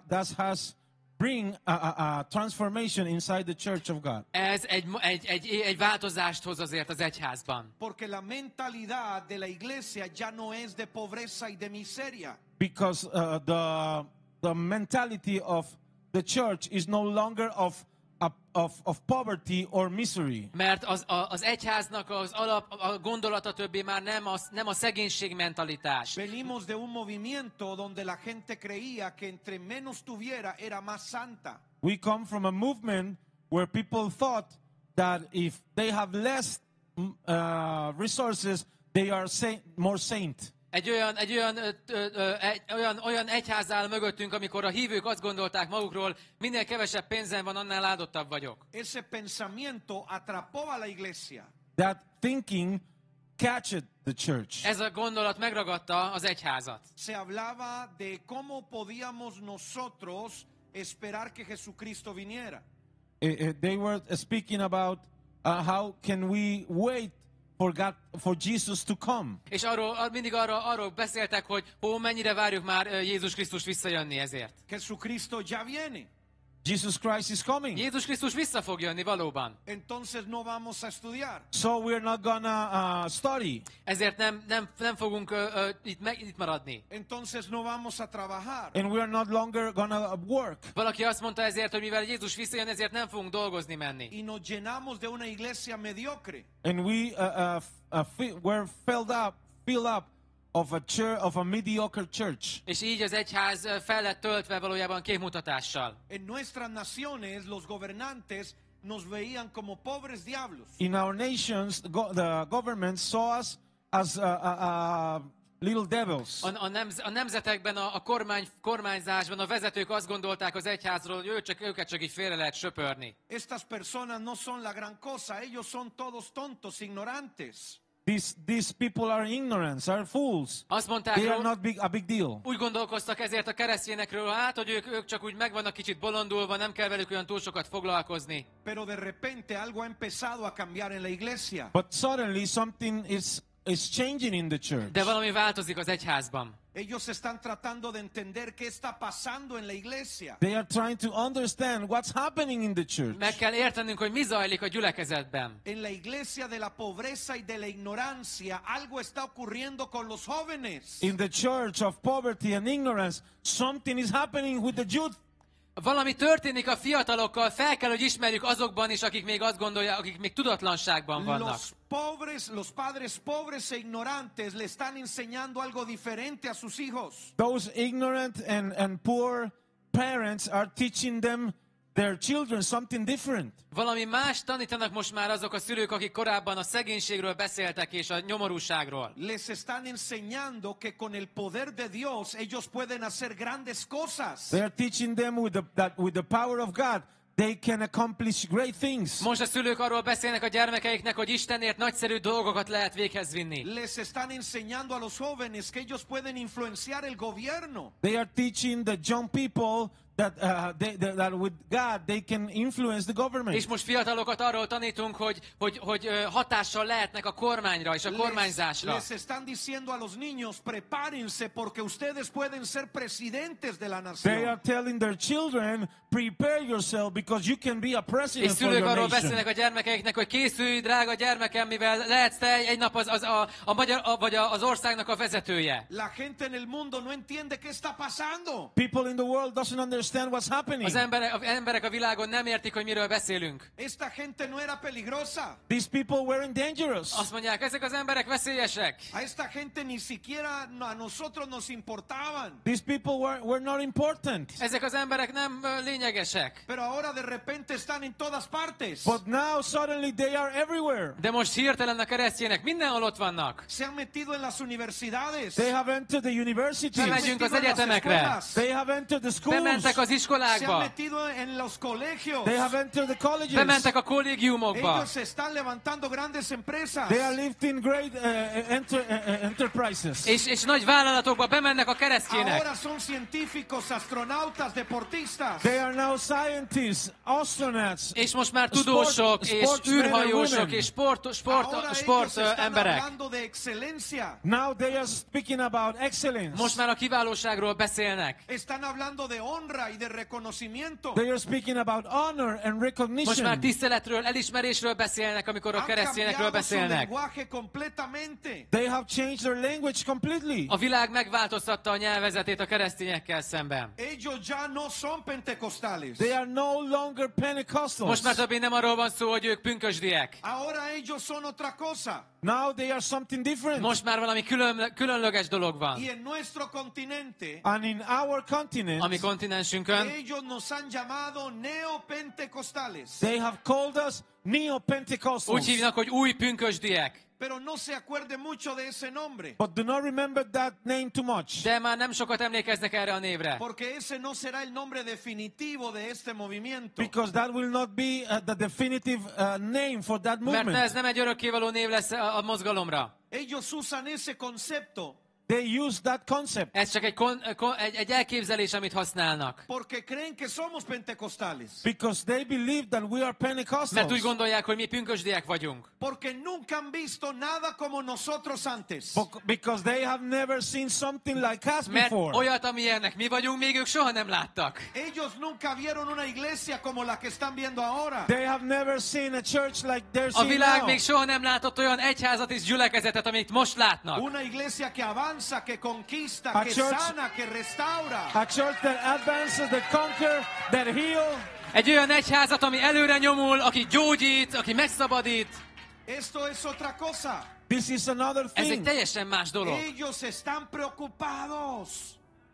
That has bring a transformation inside the church of God. Ez egy változást hoz azért az egyházban. Porque la mentalidad de la iglesia ya no es de pobreza y de miseria. Because the mentality of the church is no longer of poverty or misery. Mert az egyháznak az a gondolata többé már nem a szegénység mentalitás. Venimos de un movimiento donde la gente creía que entre menos tuviera era más santa. We come from a movement where people thought that if they have less resources, they are more saint. Egy olyan egyház áll mögöttünk, amikor a hívők azt gondolták magukról, minél kevesebb pénzem van, annál áldottabb vagyok. Ese pensamiento atrapó a la iglesia. That thinking captured the church. Ez a gondolat megragadta az egyházat. Se hablaba de cómo podíamos nosotros esperar que Jesucristo viniera. They were speaking about how can we wait for Jesus to come. És mindig arról beszéltek, hogy mennyire várjuk már Jézus Krisztus visszajönni ezért. Jesucristo ya viene. Jesus Christ is coming. Jézus Krisztus vissza fog jönni valóban. Entonces no vamos a estudiar. So we're not gonna study. Ezért nem fogunk itt maradni. Entonces no vamos a trabajar. And we're not longer gonna work. Valaki azt mondta ezért, hogy mivel Jézus visszajön, ezért nem fogunk dolgozni menni. Y nos llenamos de una iglesia mediocre. And we were filled up of a mediocre church. És így az egyház fel lett töltve valójában képmutatással. En nuestras naciones los gobernantes nos veían como pobres diablos. In our nations, the government saw us as little devils. A nemzetekben, a kormányzásban a vezetők azt gondolták az egyházról, hogy őket csak így félre lehet söpörni. Estas personas no son la gran cosa, ellos son todos tontos, ignorantes. These people are ignorant, are fools. Azt mondták, They are not a big deal. úgy gondolkoztak ezért a keresztényekről, hogy ők csak úgy meg vannak kicsit bolondulva, nem kell velük olyan túl sokat foglalkozni. Pero de repente algo ha empezado a cambiar en la iglesia. But suddenly something is changing in the church. De valami változik az egyházban. Ellos están tratando de entender qué está pasando en la iglesia. They are trying to understand what's happening in the church. Meg kell értenünk, hogy mi zajlik a gyülekezetben. En la iglesia de la pobreza y de la ignorancia, algo está ocurriendo con los jóvenes. In the church of poverty and ignorance, something is happening with the youth. Valami történik a fiatalokkal, fel kell, hogy ismerjük azokban is, akik még azt gondolják, akik még tudatlanságban vannak. Los padres pobres e ignorantes le están enseñando algo diferente a sus hijos. Those ignorant and poor parents are teaching their children something different. Valami más tanítanak most már azok a szülők, akik korábban a szegénységről beszéltek és a nyomorúságról. Les están enseñando que con el poder de Dios ellos pueden hacer grandes cosas. They are teaching them that with the power of God they can accomplish great things. Most a szülők arról beszélnek a gyermekeiknek, hogy Istenért nagyszerű dolgokat lehet véghez vinni. Les están enseñando a los jóvenes que ellos pueden influenciar el gobierno. They are teaching the young people that with God they can influence the government. És most fiatalokat arról tanítunk, hogy hatással lehetnek a kormányra és a kormányzásra. Les están diciendo a los niños, prepárense porque ustedes pueden ser presidentes de la nación. They are telling their children, prepare yourself because you can be a president és for your szülők arról nation. beszélnek a gyermekeiknek, hogy készülj, drága gyermekem, mivel lehetsz te egy nap a magyar, vagy az országnak a vezetője. La gente en el mundo no entiende qué está pasando. People in the world doesn't understand what's happening. Az emberek a világon nem értik, hogy miről beszélünk. Esta gente no era peligrosa. These people weren't dangerous. Azt mondják, ezek az emberek veszélyesek. A esta gente ni siquiera a nosotros nos importaban. These people were not important. Ezek az emberek nem lényegesek. Pero ahora de repente están en todas partes. But now suddenly they are everywhere. De most hirtelen a keresztények mindenhol ott vannak. Se han metido en las universidades. They have entered the universities. Bemegyünk az egyetemekre. They have entered the schools. Bementek az Se han iskolákba. metido en los colegios. They have entered the colleges. Bementek a kollégiumokba. Ellos están levantando grandes empresas. They are lifting great enterprises. És nagy vállalatokba bemennek a keresztjének. Ahora son científicos, astronautas, deportistas. They are now scientists, astronauts. És most már tudósok, és űrhajósok, és sport emberek. Hablando de excelencia. Now they are speaking about excellence. Most már a kiválóságról beszélnek. Están hablando de honra y de reconocimiento. They are speaking about honor and recognition. Most már tiszteletről, elismerésről beszélnek, amikor a keresztényekről beszélnek. They have changed their language completely. A világ megváltoztatta a nyelvezetét a keresztényekkel szemben. Ellos ya no son pentecostales. They are no longer Pentecostals. Most már többé nem arról van szó, hogy ők pünkösdiek. Ahora ellos son otra cosa. Now they are something different. Most már valami különleges dolog van. Y en nuestro continente, And in our continent, A mi kontinensünkön ellos nos han llamado neopentecostales. they have called us úgy Neo-Pentecostals. hívnak, hogy új pünkösdiek. Pero no se acuerde mucho de ese nombre. But do not remember that name too much. De már nem sokat emlékeznek erre a névre. Porque ese no será el nombre definitivo de este movimiento. Because that will not be the definitive name for that Mert movement. ez nem egy örökkévaló név lesz a mozgalomra. Ellos usan ese concepto They use that concept Ez csak egy elképzelés, amit használnak. porque creen que somos pentecostales. because they believe that we are Mert úgy Pentecostals. gondolják, hogy mi pünkösdiek vagyunk. Porque nunca han visto nada como nosotros antes. Because they have never seen something like us Mert before. olyat, amilyennek mi vagyunk, még ők soha nem láttak. Ellos nunca vieron una iglesia como la que están viendo ahora. They have never seen a church like they're A seeing világ now. még soha nem látott olyan egyházat és gyülekezetet, amit most látnak. Una iglesia que avanza, que conquista, A que church- sana, que restaura. A church that advances, that conquer, that heal. Egy olyan egyházat, ami előre nyomul, aki gyógyít, aki megszabadít. Esto es otra cosa. This is another Ez egy thing. teljesen más dolog. Ellos están preocupados.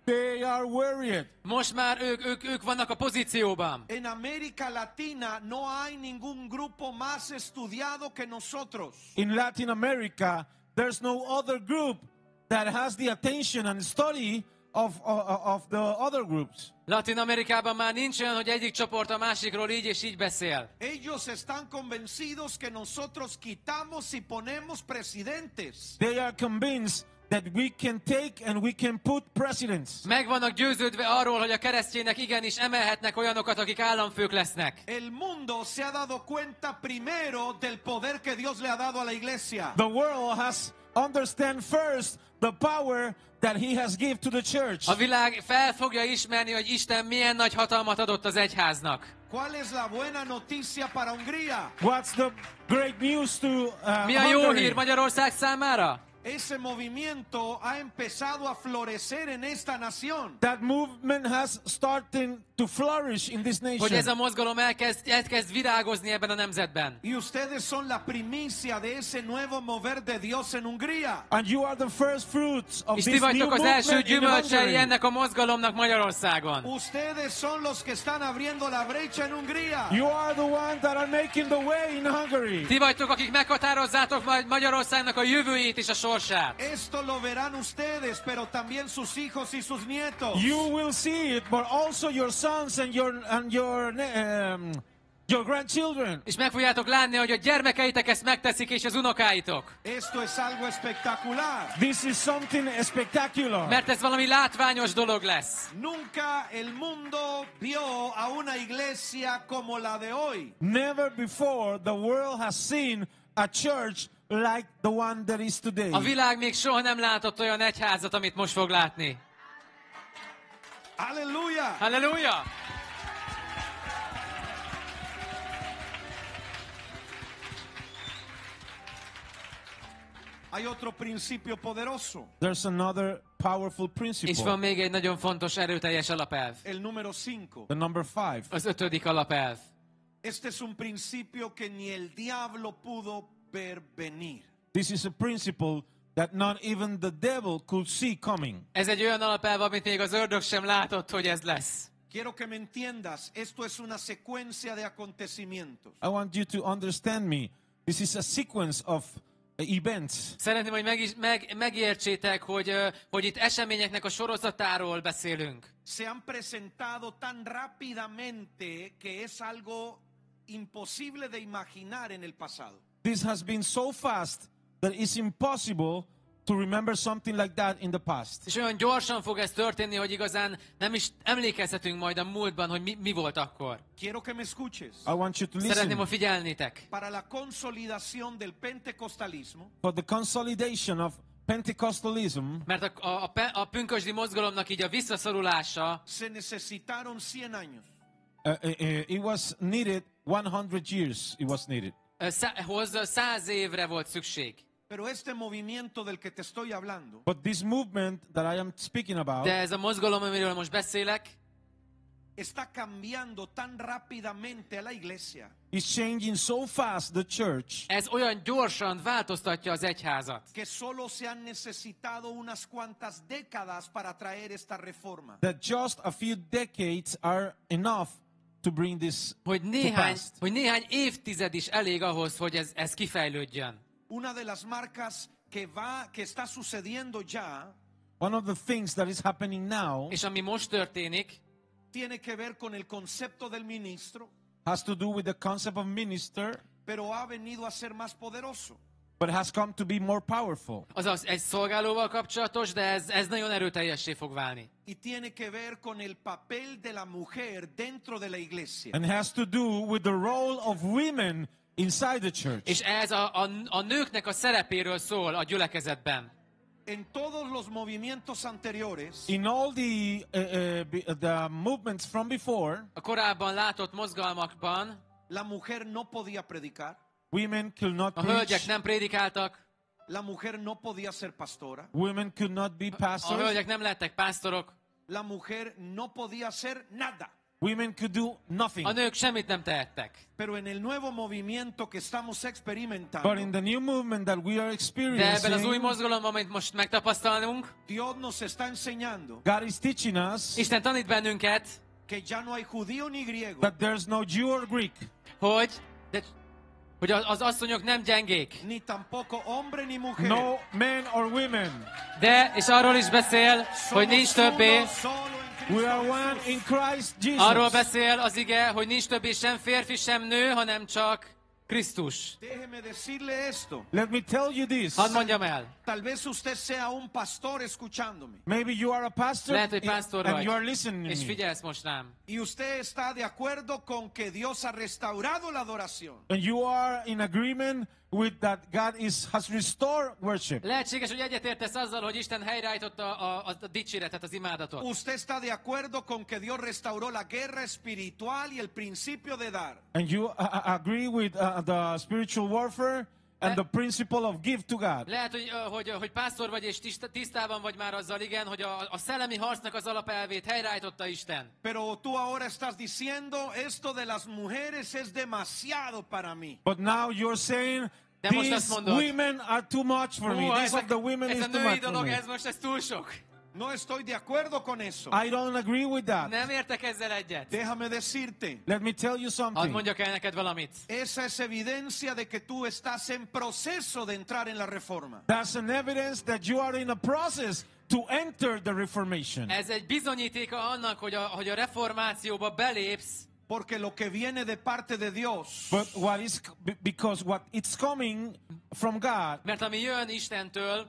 They are worried. Most már ők vannak a pozícióban. En América Latina no hay ningún grupo más estudiado que nosotros. In Latin America, there's no other group that has the attention and study of the other groups. Latin Amerikában már nincs olyan, hogy egyik csoport a másikról így és így beszél. Ellos están convencidos que nosotros quitamos y ponemos presidentes. They are convinced that we can take and we can put presidents. Meg vannak győződve arról, hogy a keresztjének igenis emelhetnek olyanokat, akik államfők lesznek. El mundo se ha dado cuenta primero del poder que Dios le ha dado a la iglesia. The world has understand first the power that he has given to the church. A világ fel fogja ismerni, hogy Isten milyen nagy hatalmat adott az egyháznak. ¿Cuál es la buena noticia para Hungría? What's the great news to Mi a jó Hungary? hír Magyarország számára? Ese movimiento ha empezado a florecer en esta nación. That movement has started to flourish in this nation. Hogy ez a mozgalom elkezd virágozni ebben a nemzetben. Y ustedes son la primicia de ese nuevo mover de Dios en Hungría. And you are the first fruits of És ti this new vagytok az első movement in gyümölcsei Hungary. ennek a mozgalomnak Magyarországon. Ustedes son los que están abriendo la brecha en Hungría. You are the ones that are making the way in Hungary. Ti vagytok, akik meghatározzátok majd Magyarországnak a jövőjét és a sorsát. Esto lo verán ustedes, pero también sus hijos y sus nietos. You will see it, but also your sons and your grandchildren. És meg fogjátok látni, hogy a gyermekeitek ezt megteszik, és az unokáitok. Esto es algo espectacular. This is something spectacular. Mert ez valami látványos dolog lesz. Nunca el mundo vio a una iglesia como la de hoy. Never before the world has seen a church like the one that is today. A világ még soha nem látott olyan egyházat, amit most fog látni. Aleluya. Halleluja! Hay otro principio poderoso. There's another powerful És van principle. még egy nagyon fontos, erőteljes alapelv. El número 5. The number 5. Az 5. alapelv. Este es un principio que ni el diablo pudo ver venir. This is a principle that not even the devil could see coming. Ez egy olyan alapelv, amit még az ördög sem látott, hogy ez lesz. Quiero que me entiendas, esto es una secuencia de acontecimientos. I want you to understand me. This is a sequence of events. Szeretném, hogy megértsétek, hogy itt eseményeknek a sorozatáról beszélünk. Se han presentado tan rápidamente que es algo imposible de imaginar en el pasado. This has been so fast that it's impossible to remember something like that in the past. És olyan gyorsan fog ez történni, hogy igazán nem is emlékezhetünk majd a múltban, hogy mi volt akkor. Quiero que me escuches. I want you to Szeretném, listen. hogy figyelnétek. Para la consolidación del pentecostalismo, For the consolidation of Pentecostalism, Mert a pünkösdi mozgalomnak így a visszaszorulása se necesitaron 100 años. it was needed 100 years. It was needed. hozzá 100 évre volt szükség. Pero este movimiento del que te estoy hablando But this movement that I am speaking about, De ez a mozgalom, amiről most beszélek, está cambiando tan rápidamente a la iglesia is changing so fast the church Ez olyan gyorsan változtatja az egyházat, que solo se han necesitado unas cuantas décadas para traer esta reforma. that just a few decades are enough to bring this hogy to néhány, pass. hogy néhány évtized is elég ahhoz, hogy ez kifejlődjön. Una de las marcas que está sucediendo ya One of the things that is happening now És ami most történik, tiene que ver con el concepto del ministro, has to do with the concept of minister, pero ha venido a ser más poderoso. but has come to be more powerful. azaz egy szolgálóval kapcsolatos, de ez nagyon erőteljessé fog válni. Y tiene que ver con el papel de la mujer dentro de la iglesia. And has to do with the role of women inside the church. És ez a nőknek a szerepéről szól a gyülekezetben. En todos los movimientos anteriores, In all the movements from before, A korábban látott mozgalmakban la mujer no podía predicar, women could not a hölgyek preach, nem prédikáltak, la mujer no podía ser pastora, women could not be a pastors, hölgyek nem lettek pásztorok, la mujer no podía hacer nada. women could do nothing. a nők semmit nem tehettek. Pero en el nuevo movimiento que estamos But in experimentando, the new movement that we are De ebben az új experiencing, mozgalomban, amit most megtapasztalunk, Dios nos está enseñando God is teaching us Isten tanít bennünket, que ya no hay judío ni griego, that there's no Jew or Greek, hogy az asszonyok nem gyengék. ni tampoco hombre ni mujer. no men or women. És arról is beszél, hogy nincs Somos többé, uno solo en Cristo We are Jesús. one in Christ arról Jesus. beszél az ige, hogy nincs többé sem férfi, sem nő, hanem csak Krisztus. Déjeme decirle esto. Let me tell you this. Hadd mondjam el, Tal vez usted sea un pastor escuchándome Maybe you are a pastor lehet, hogy pásztor and vagy, you are listening to és me. figyelsz most rám. y usted está de acuerdo con que Dios ha restaurado la adoración. And you are in agreement with that God has restored worship. Lehetséges, hogy egyetértesz azzal, hogy Isten helyreállította a dicséretet, az imádatot. Usted está de acuerdo con que Dios restauró la guerra espiritual y el principio de dar. And you agree with the spiritual warfare and the principle of give to God. Lehet, hogy pásztor vagy, és tisztában vagy már azzal, igen, hogy a szellemi harcnak az alapelvét helyreállította Isten. Pero tú ahora estás diciendo esto de las mujeres es demasiado para mí. But now you're saying De most azt these mondod, women are too much for me. This of the women ez is a too női much for dolog, me. ez túl sok. No estoy de acuerdo con eso. I don't agree with that. Nem értek ezzel egyet. Déjame decirte, Let me tell you Hadd something. mondjak el neked valamit. esa es evidencia de que tú estás en proceso de entrar en la reforma. That's an evidence that you are in a process to enter the Reformation. Ez egy bizonyítéka annak, hogy a reformációba belépsz, Porque lo que viene de parte de Dios But because what it's coming from God mert ami jön Istentől,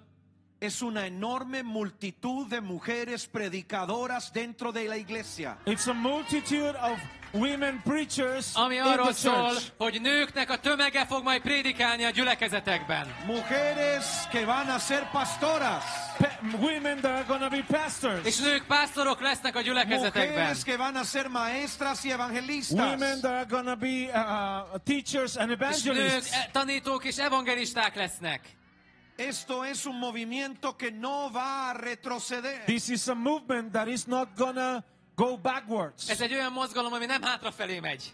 es una enorme multitud de mujeres predicadoras dentro de la iglesia. it's a multitude of women preachers ami in arról the szól, church. hogy nőknek a tömege fog majd prédikálni a gyülekezetekben. Mujeres que van a ser pastoras. Women that are going to be pastors. És nők pásztorok lesznek a gyülekezetekben. Mujeres que van a ser maestras y evangelistas. Women that are going to be teachers and És nők evangelists. tanítók és evangelisták lesznek. Esto es un movimiento que no va a retroceder. This is a movement that is not going to go backwards. Ez egy olyan mozgalom, ami nem hátrafelé megy.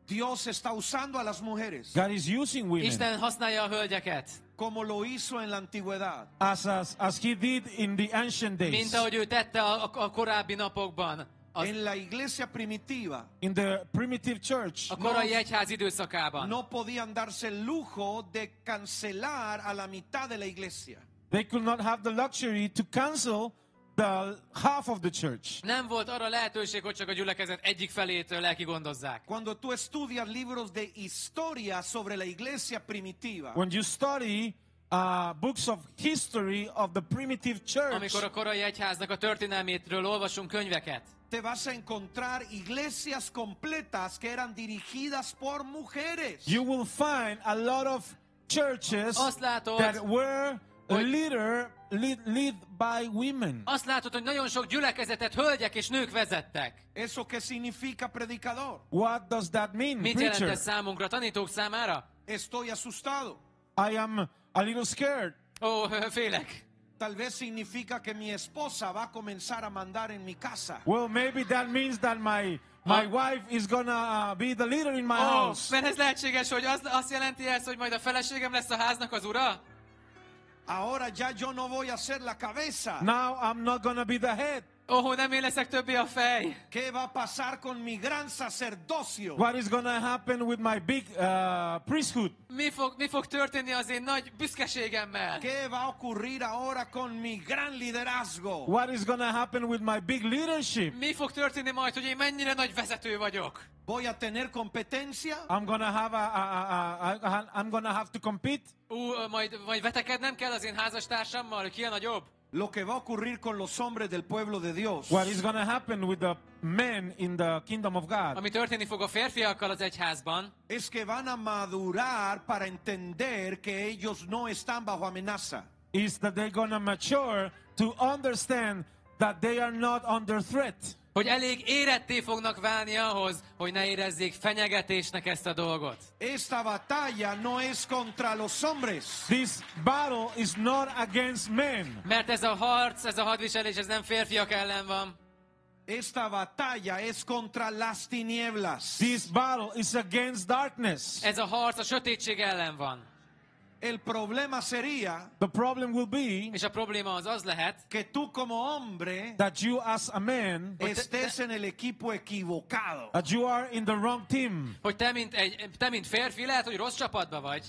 Dios está usando a las mujeres God is using women Isten használja a hölgyeket, como lo hizo en la antigüedad. as he did in the ancient days. mint ahogy ő tette a korábbi napokban. En la iglesia primitiva In the primitive church, A korai egyház időszakában. no podían darse el lujo de cancelar a la mitad de la iglesia. they could not have the luxury to cancel the half of the church. Nem volt arra lehetőség, hogy csak a gyülekezet egyik felétől lekigondozzák. Cuando tú estudias libros de historia sobre la iglesia primitiva, When you study books of history of the primitive church, Amikor a korai egyháznak a történelmétről olvasunk könyveket, te vas a encontrar iglesias completas que eran dirigidas por mujeres. you will find a lot of churches Azt látod, that were hogy- lead by women. azt látod, hogy nagyon sok gyülekezetet hölgyek és nők vezettek. ¿Eso qué significa predicador? What does that mean, Mit jelent preacher? ez számunkra, tanítók számára? Estoy asustado. I am a little scared. Ó, félek. Tal vez significa que mi esposa va a comenzar a mandar en mi casa. Well, maybe that means that my wife is gonna be the leader in my Ó, house. mert ez lehetséges, hogy azt jelenti ez, hogy majd a feleségem lesz a háznak az ura? Ahora ya yo no voy a ser la cabeza. Now I'm not gonna be the head. Nem én leszek többé a fej. ¿Qué va a pasar con mi gran sacerdocio? What is gonna happen with my big priesthood? Mi fog történni az én nagy büszkeségemmel? ¿Qué va a ocurrir ahora con mi gran liderazgo? What is gonna happen with my big leadership? Mi fog történni majd, hogy én mennyire nagy vezető vagyok? ¿Voy a tener competencia? I'm gonna have to compete. Majd vetekednem kell az én házastársammal, hogy ki a nagyobb? Lo que va a ocurrir con los hombres del pueblo de Dios What is gonna happen with the men in the kingdom of God? Ami történni fog a férfiakkal az egyházban, es que van a madurar para entender que ellos no están bajo amenaza. Is that they're gonna mature to understand that they are not under threat. hogy elég éretté fognak válni ahhoz, hogy ne érezzék fenyegetésnek ezt a dolgot. Esta batalla no es contra los hombres. This battle is not against men. Mert ez a harc, ez a hadviselés, ez nem férfiak ellen van. Esta batalla es contra las tinieblas. This battle is against darkness. Ez a harc a sötétség ellen van. El problema sería The problem will be És a probléma az lehet, que tú como hombre that you as a man, estés en el equipo equivocado. that you are in the wrong team. hogy te mint férfi lehet, hogy rossz csapatban vagy.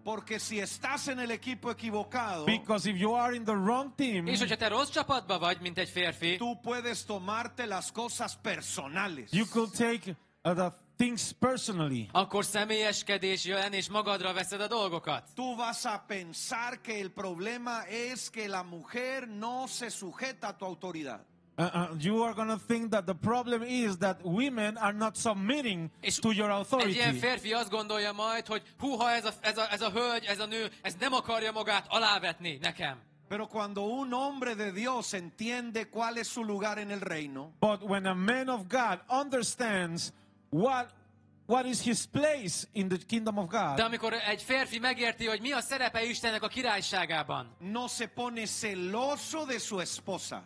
Porque si estás en el equipo equivocado, Because if you are in the wrong team, És hogyha te rossz csapatban vagy, mint egy férfi, tú puedes tomarte las cosas personales. you could take the things personally. akkor személyeskedés jön, és magadra veszed a dolgokat. Tú vas a pensar que el problema es que la mujer no se sujeta a tu autoridad. You are going to think that the problem is that women are not submitting És to your egy authority. ilyen férfi azt gondolja majd, hogy húha, ez a hölgy, ez a nő, ez nem akarja magát alávetni nekem. Pero cuando un hombre de Dios entiende cuál es su lugar en el reino, But when a man of God understands what is his place in the kingdom of God, De amikor egy férfi megérti, hogy mi a szerepe Istennek a királyságában, no se pone celoso de su esposa.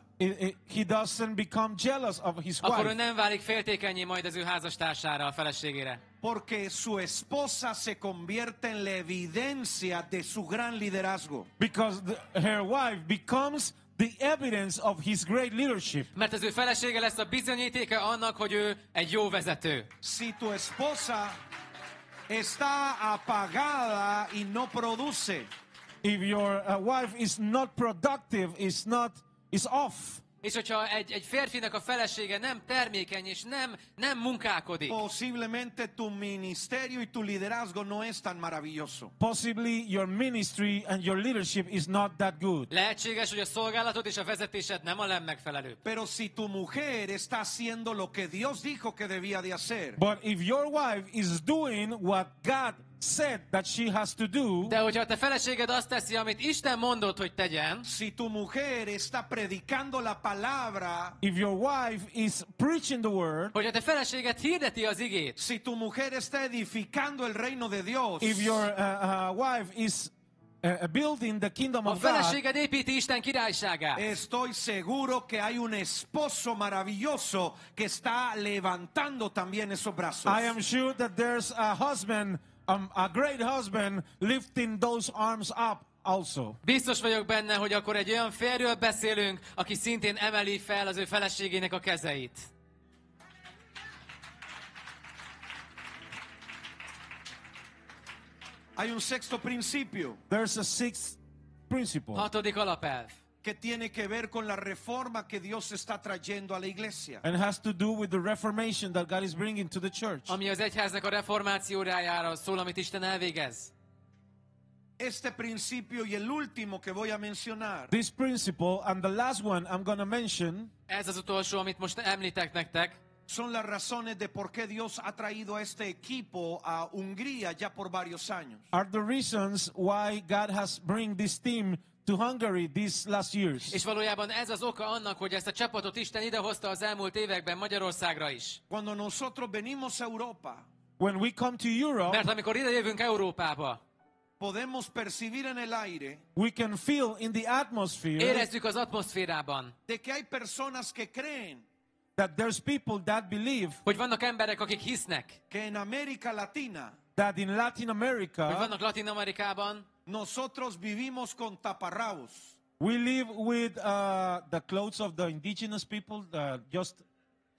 he doesn't become jealous of his akkor ő wife. nem válik féltékenyé majd az ő házastársára, a feleségére. Porque su esposa se convierte en la evidencia de su gran liderazgo. Because her wife becomes the evidence of his great leadership. Mert az ő felesége lesz a bizonyítéka annak, hogy ő egy jó vezető. Si tu esposa está apagada y no produce, If your wife is not productive, is off, És hogyha egy férfinak a felesége nem termékeny és nem munkálkodik, posiblemente tu ministerio y tu liderazgo no es tan maravilloso. possibly your ministry and your leadership is not that good. lehetséges, hogy a szolgálatod és a vezetésed nem a legmegfelelőbb. Pero si tu mujer está haciendo lo que Dios dijo que debía de hacer, But if your wife is doing what God said that she has to do, De hogyha a te feleséged azt teszi, amit Isten mondott, hogy tegyen, si tu mujer está predicando la palabra, if your wife is preaching the word, hogyha te feleséged hirdeti az igét, si tu mujer está edificando el reino de Dios, if your wife is building the kingdom a of God, feleséged építi Isten királyságát, estoy seguro que hay un esposo maravilloso que está levantando también esos brazos. I am sure that there's a husband, a great husband, lifting those arms up also. Biztos vagyok benne, hogy akkor egy olyan férjről beszélünk, aki szintén emeli fel az ő feleségének a kezeit. Hay un sexto principio There's a sixth principle, Hatodik alapelv. que tiene que ver con la reforma que Dios está trayendo a la iglesia. and has to do with the reformation that God is bringing to the church. Ami az egyháznak a reformációjára szól, amit Isten elvégez. Este principio y el último que voy a mencionar This principle, and the last one I'm going to mention, Ez az utolsó, amit most említek nektek. son las razones de por qué Dios ha traído a este equipo a Hungría ya por varios años. are the reasons why God has bring this team to Hungary these last years. És valójában ez az oka annak, hogy ezt a csapatot Isten idehozta az elmúlt években Magyarországra is. Cuando nosotros venimos a Europa, When we come to Europe, Mert amikor ide jövünk Európába, podemos percibir en el aire we can feel in the atmosphere Érezzük az atmoszférában, de que hay personas que creen that there's people that believe hogy vannak emberek, akik hisznek, que en América Latina that in Latin hogy America vannak Latin Amerikában, nosotros vivimos con taparrabos. we live with the clothes of the indigenous people, just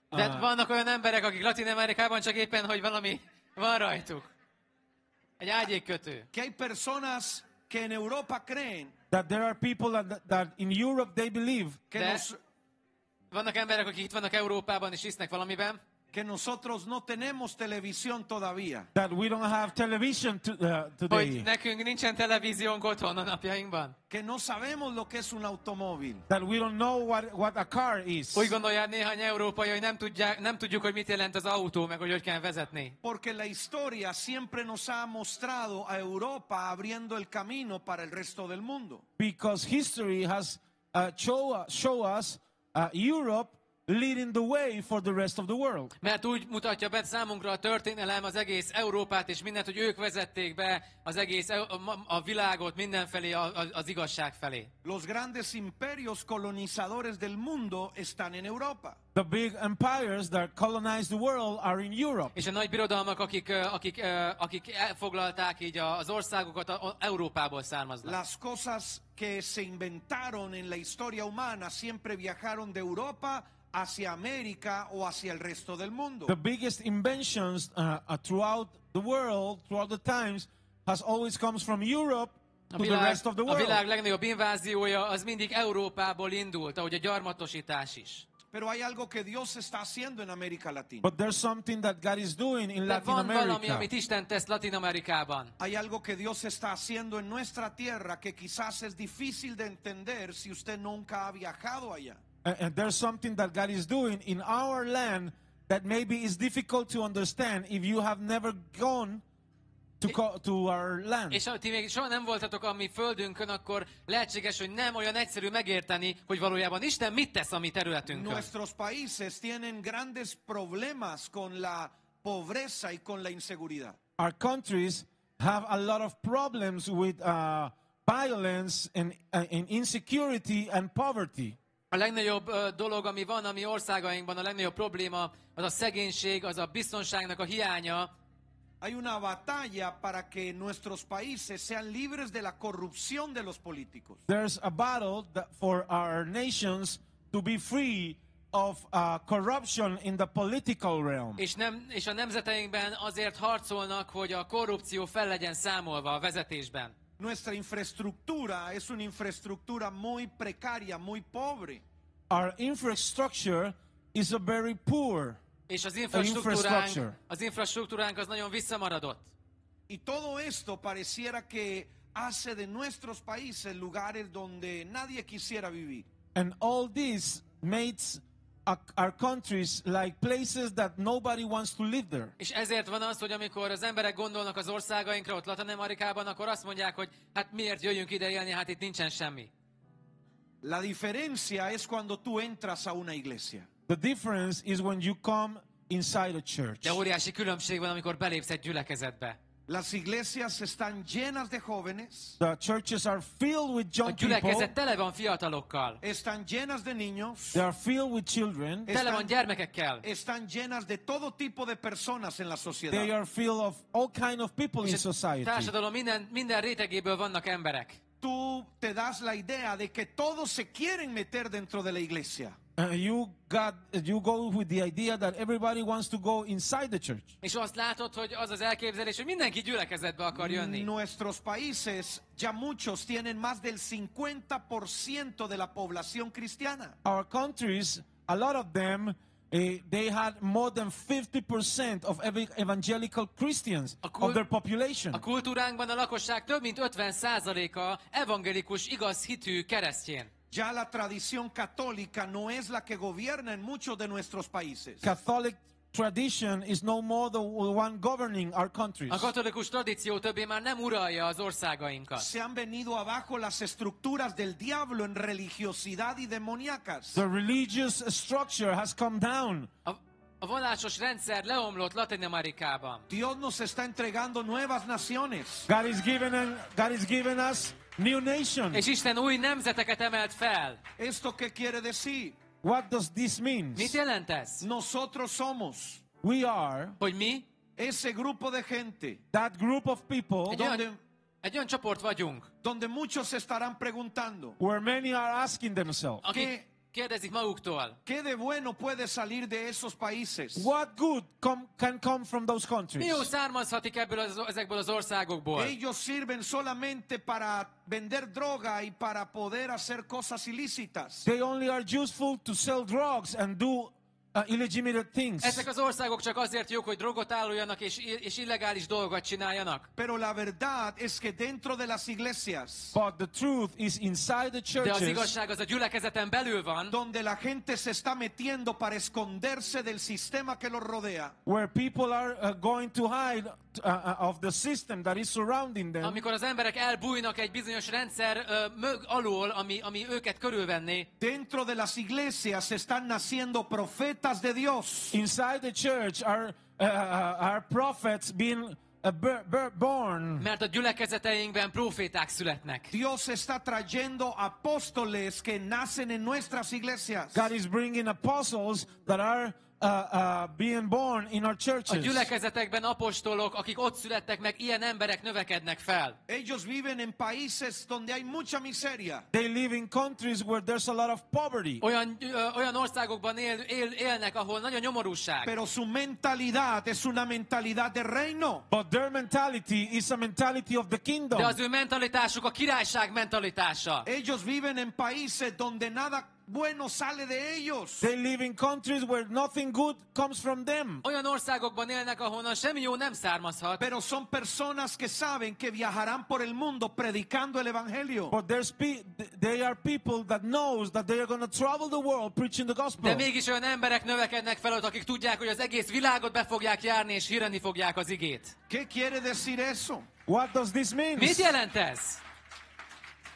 de vannak olyan emberek, akik Latin Amerikában csak éppen, hogy valami van rajtuk. Egy ágyékkötő. Que hay personas que en Europa creen that there are people that in Europe they believe que, De- Vannak emberek, akik itt vannak Európában és hisznek valamiben, que nosotros no tenemos televisión todavía. that we don't have television hogy today, nekünk nincsen televíziónk otthon a napjainkban. Que no sabemos lo que es un automóvil. that we don't know what a car is. Úgy gondolják néhány európai, hogy nem tudjuk, hogy mit jelent az autó, meg hogy kell vezetni. Porque la historia siempre nos ha mostrado a Europa abriendo el camino para el resto del mundo. Because history has show us Europe leading the way for the rest of the world. Mert úgy mutatja be számunkra a történelem az egész Európát és mindent, hogy ők vezették be az egész a világot mindenfelé, az igazság felé. Los grandes imperios colonizadores del mundo están en Europa. The big empires that colonized the world are in Europe. És a nagy birodalmak, akik elfoglalták így az országokat, Európából származnak. Las cosas que se inventaron en la historia humana siempre viajaron de Europa hacia América o hacia el resto del mundo. The biggest inventions throughout the world, throughout the times, has always comes from Europe to the rest of the A world. világ legnagyobb inváziója az mindig Európából indult, ahogy a gyarmatosítás is. Pero hay algo que Dios está haciendo en América Latina. But there's something that God is doing in De Latin van valami, America. amit Isten tesz Latin Amerikában. Hay algo que Dios está haciendo en nuestra tierra que quizás es difícil de entender si usted nunca ha viajado allá. And there's something that God is doing in our land that maybe is difficult to understand if you have never gone to our land. És ha ti még soha nem voltatok a mi földünkön, akkor lehetséges, hogy nem olyan egyszerű megérteni, hogy valójában Isten mit tesz a mi területünkön. Nuestros países tienen grandes problemas con la pobreza y con la inseguridad. Our countries have a lot of problems with violence and insecurity and poverty. A legnagyobb dolog, ami van a mi országainkban, a legnagyobb probléma, az a szegénység, az a biztonságnak a hiánya. Hay una batalla para que nuestros países sean libres de la corrupción de los políticos. There's a battle for our nations to be free of corruption in the political realm. És a nemzeteinkben azért harcolnak, hogy a korrupció fel legyen számolva a vezetésben. Nuestra infraestructura es una infraestructura muy precaria, muy pobre. Our infrastructure is a very poor És az infrastruktúránk az nagyon visszamaradott. Y todo esto pareciera que hace de nuestros países lugares donde nadie quisiera vivir. And all this makes our countries like places that nobody wants to live there. És ezért van az, hogy amikor az emberek gondolnak az országainkra, ott Latin Amerikában, akkor azt mondják, hogy hát miért jöjjünk ide élni, hát itt nincsen semmi. La diferencia es cuando tú entras a una iglesia. The difference is when you come inside a church. De óriási különbség van, amikor belépsz egy gyülekezetbe. Las iglesias están llenas de jóvenes, The churches are filled with A young people. gyülekezet tele van fiatalokkal, están llenas de niños, They are filled with children. tele van gyermekekkel. están llenas de todo tipo de personas en la They sociedad. are filled of all kind of people in És a society. társadalom minden rétegéből vannak emberek. Tú te das la idea de que todos se quieren meter dentro de la iglesia. You go with the idea that everybody wants to go inside the church. És azt látod, hogy az az elképzelés, hogy mindenki gyülekezetbe akar jönni. Nuestros países, ya muchos tienen más del 50% de la población cristiana. Our countries, a lot of them, they had more than 50% of evangelical Christians of their population. A kultúránkban a lakosság több mint 50%-a evangelikus, igaz hitű keresztjén. Ya la tradición católica no es la que gobierna en muchos de nuestros países. Catholic tradition is no more the one governing our countries. A katolikus tradíció többé már nem uralja az országainkat. Se han venido abajo las estructuras del diablo en religiosidad y demoníacas. The religious structure has come down. A vallásos rendszer leomlott Latin Amerikában. Dios nos está entregando nuevas naciones. God is giving us new nations. És Isten új nemzeteket emelt fel. ¿Esto qué quiere decir? What does this mean? Mit jelent ez? Nosotros somos We are Hogy mi ese grupo de gente that group of people egy olyan csoport vagyunk, donde muchos se estarán preguntando, where many are asking themselves, akik kérdezik maguktól, ¿qué de bueno puede salir de esos países? what good can come from those mi countries? jó származhatik ezekből az országokból? Ellos sirven solamente para vender droga y para poder hacer cosas ilícitas. They only are useful to sell drugs and do illegitimate things. Ezek az országok csak azért jók, hogy drogot áruljanak és illegális dolgokat csináljanak. Pero la verdad es que dentro de las iglesias, But the truth is inside the De az churches, igazság az a gyülekezeten belül van, donde la gente se está metiendo para esconderse del sistema que los rodea, where people are going to hide of the system that is surrounding them. amikor az emberek elbújnak egy bizonyos rendszer alól, ami őket körülvenné. dentro de las iglesias están naciendo profetas de Dios. Inside the church are prophets being born. Mert a gyülekezeteinkben proféták születnek. Dios está trayendo apóstoles que nacen en nuestras iglesias. God is bringing apostles that are being born in our A churches. gyülekezetekben apostolok, akik ott születtek meg, ilyen emberek növekednek fel. Ellos viven en países donde hay mucha miseria. They live in countries where there's a lot of poverty. Olyan országokban élnek, ahol nagy a nyomorúság. Pero su mentalidad es una mentalidad de reino. But their mentality is a mentality of the kingdom. De az ő mentalitásuk a királyság mentalitása. Ellos viven en países donde nada bueno sale de ellos. They live in countries where nothing good comes from them. Olyan országokban élnek, ahonnan semmi jó nem származhat. Pero son personas que saben que viajarán por el mundo predicando el evangelio. But they are people that knows that they are going to travel the world preaching the De gospel. mégis olyan emberek növekednek fel ott, akik tudják, hogy az egész világot be fogják járni, és híreni fogják az igét. ¿Qué quiere decir eso? What does this mean? Mit jelent ez?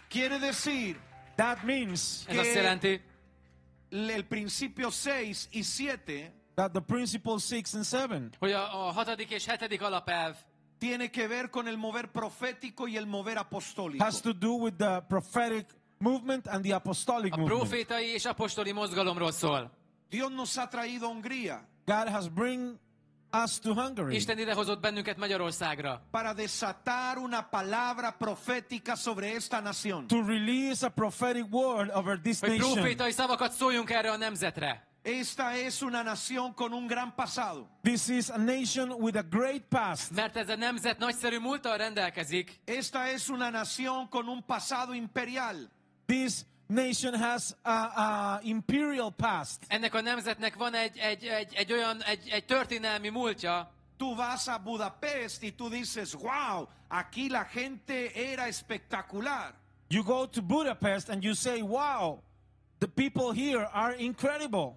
Quiere decir That means Ez azt jelenti, el principio 6 y 7 that the principles 6 and 7 hogy a 6. és 7. alapelv tiene que ver con el mover profético y el mover apostólico. has to do with the prophetic movement and the apostolic a movement. profétai és apostoli mozgalomról szól. Dios nos ha traído a Hungría God has bring us to Hungary Isten idehozott bennünket Magyarországra, para desatar una palabra profética sobre esta nación. to release a prophetic word over this hogy nation. profétai szavakat szóljunk erre a nemzetre. Esta es una nación con un gran pasado. This is a nation with a great past. Mert ez a nemzet nagyszerű múlttal rendelkezik, Esta es una nación con un pasado imperial. This nation has a imperial past. ennek a nemzetnek van egy történelmi múltja. Tú vas a Budapest y tú dices, wow, aquí la gente era espectacular. You go to Budapest and you say, wow, the people here are incredible.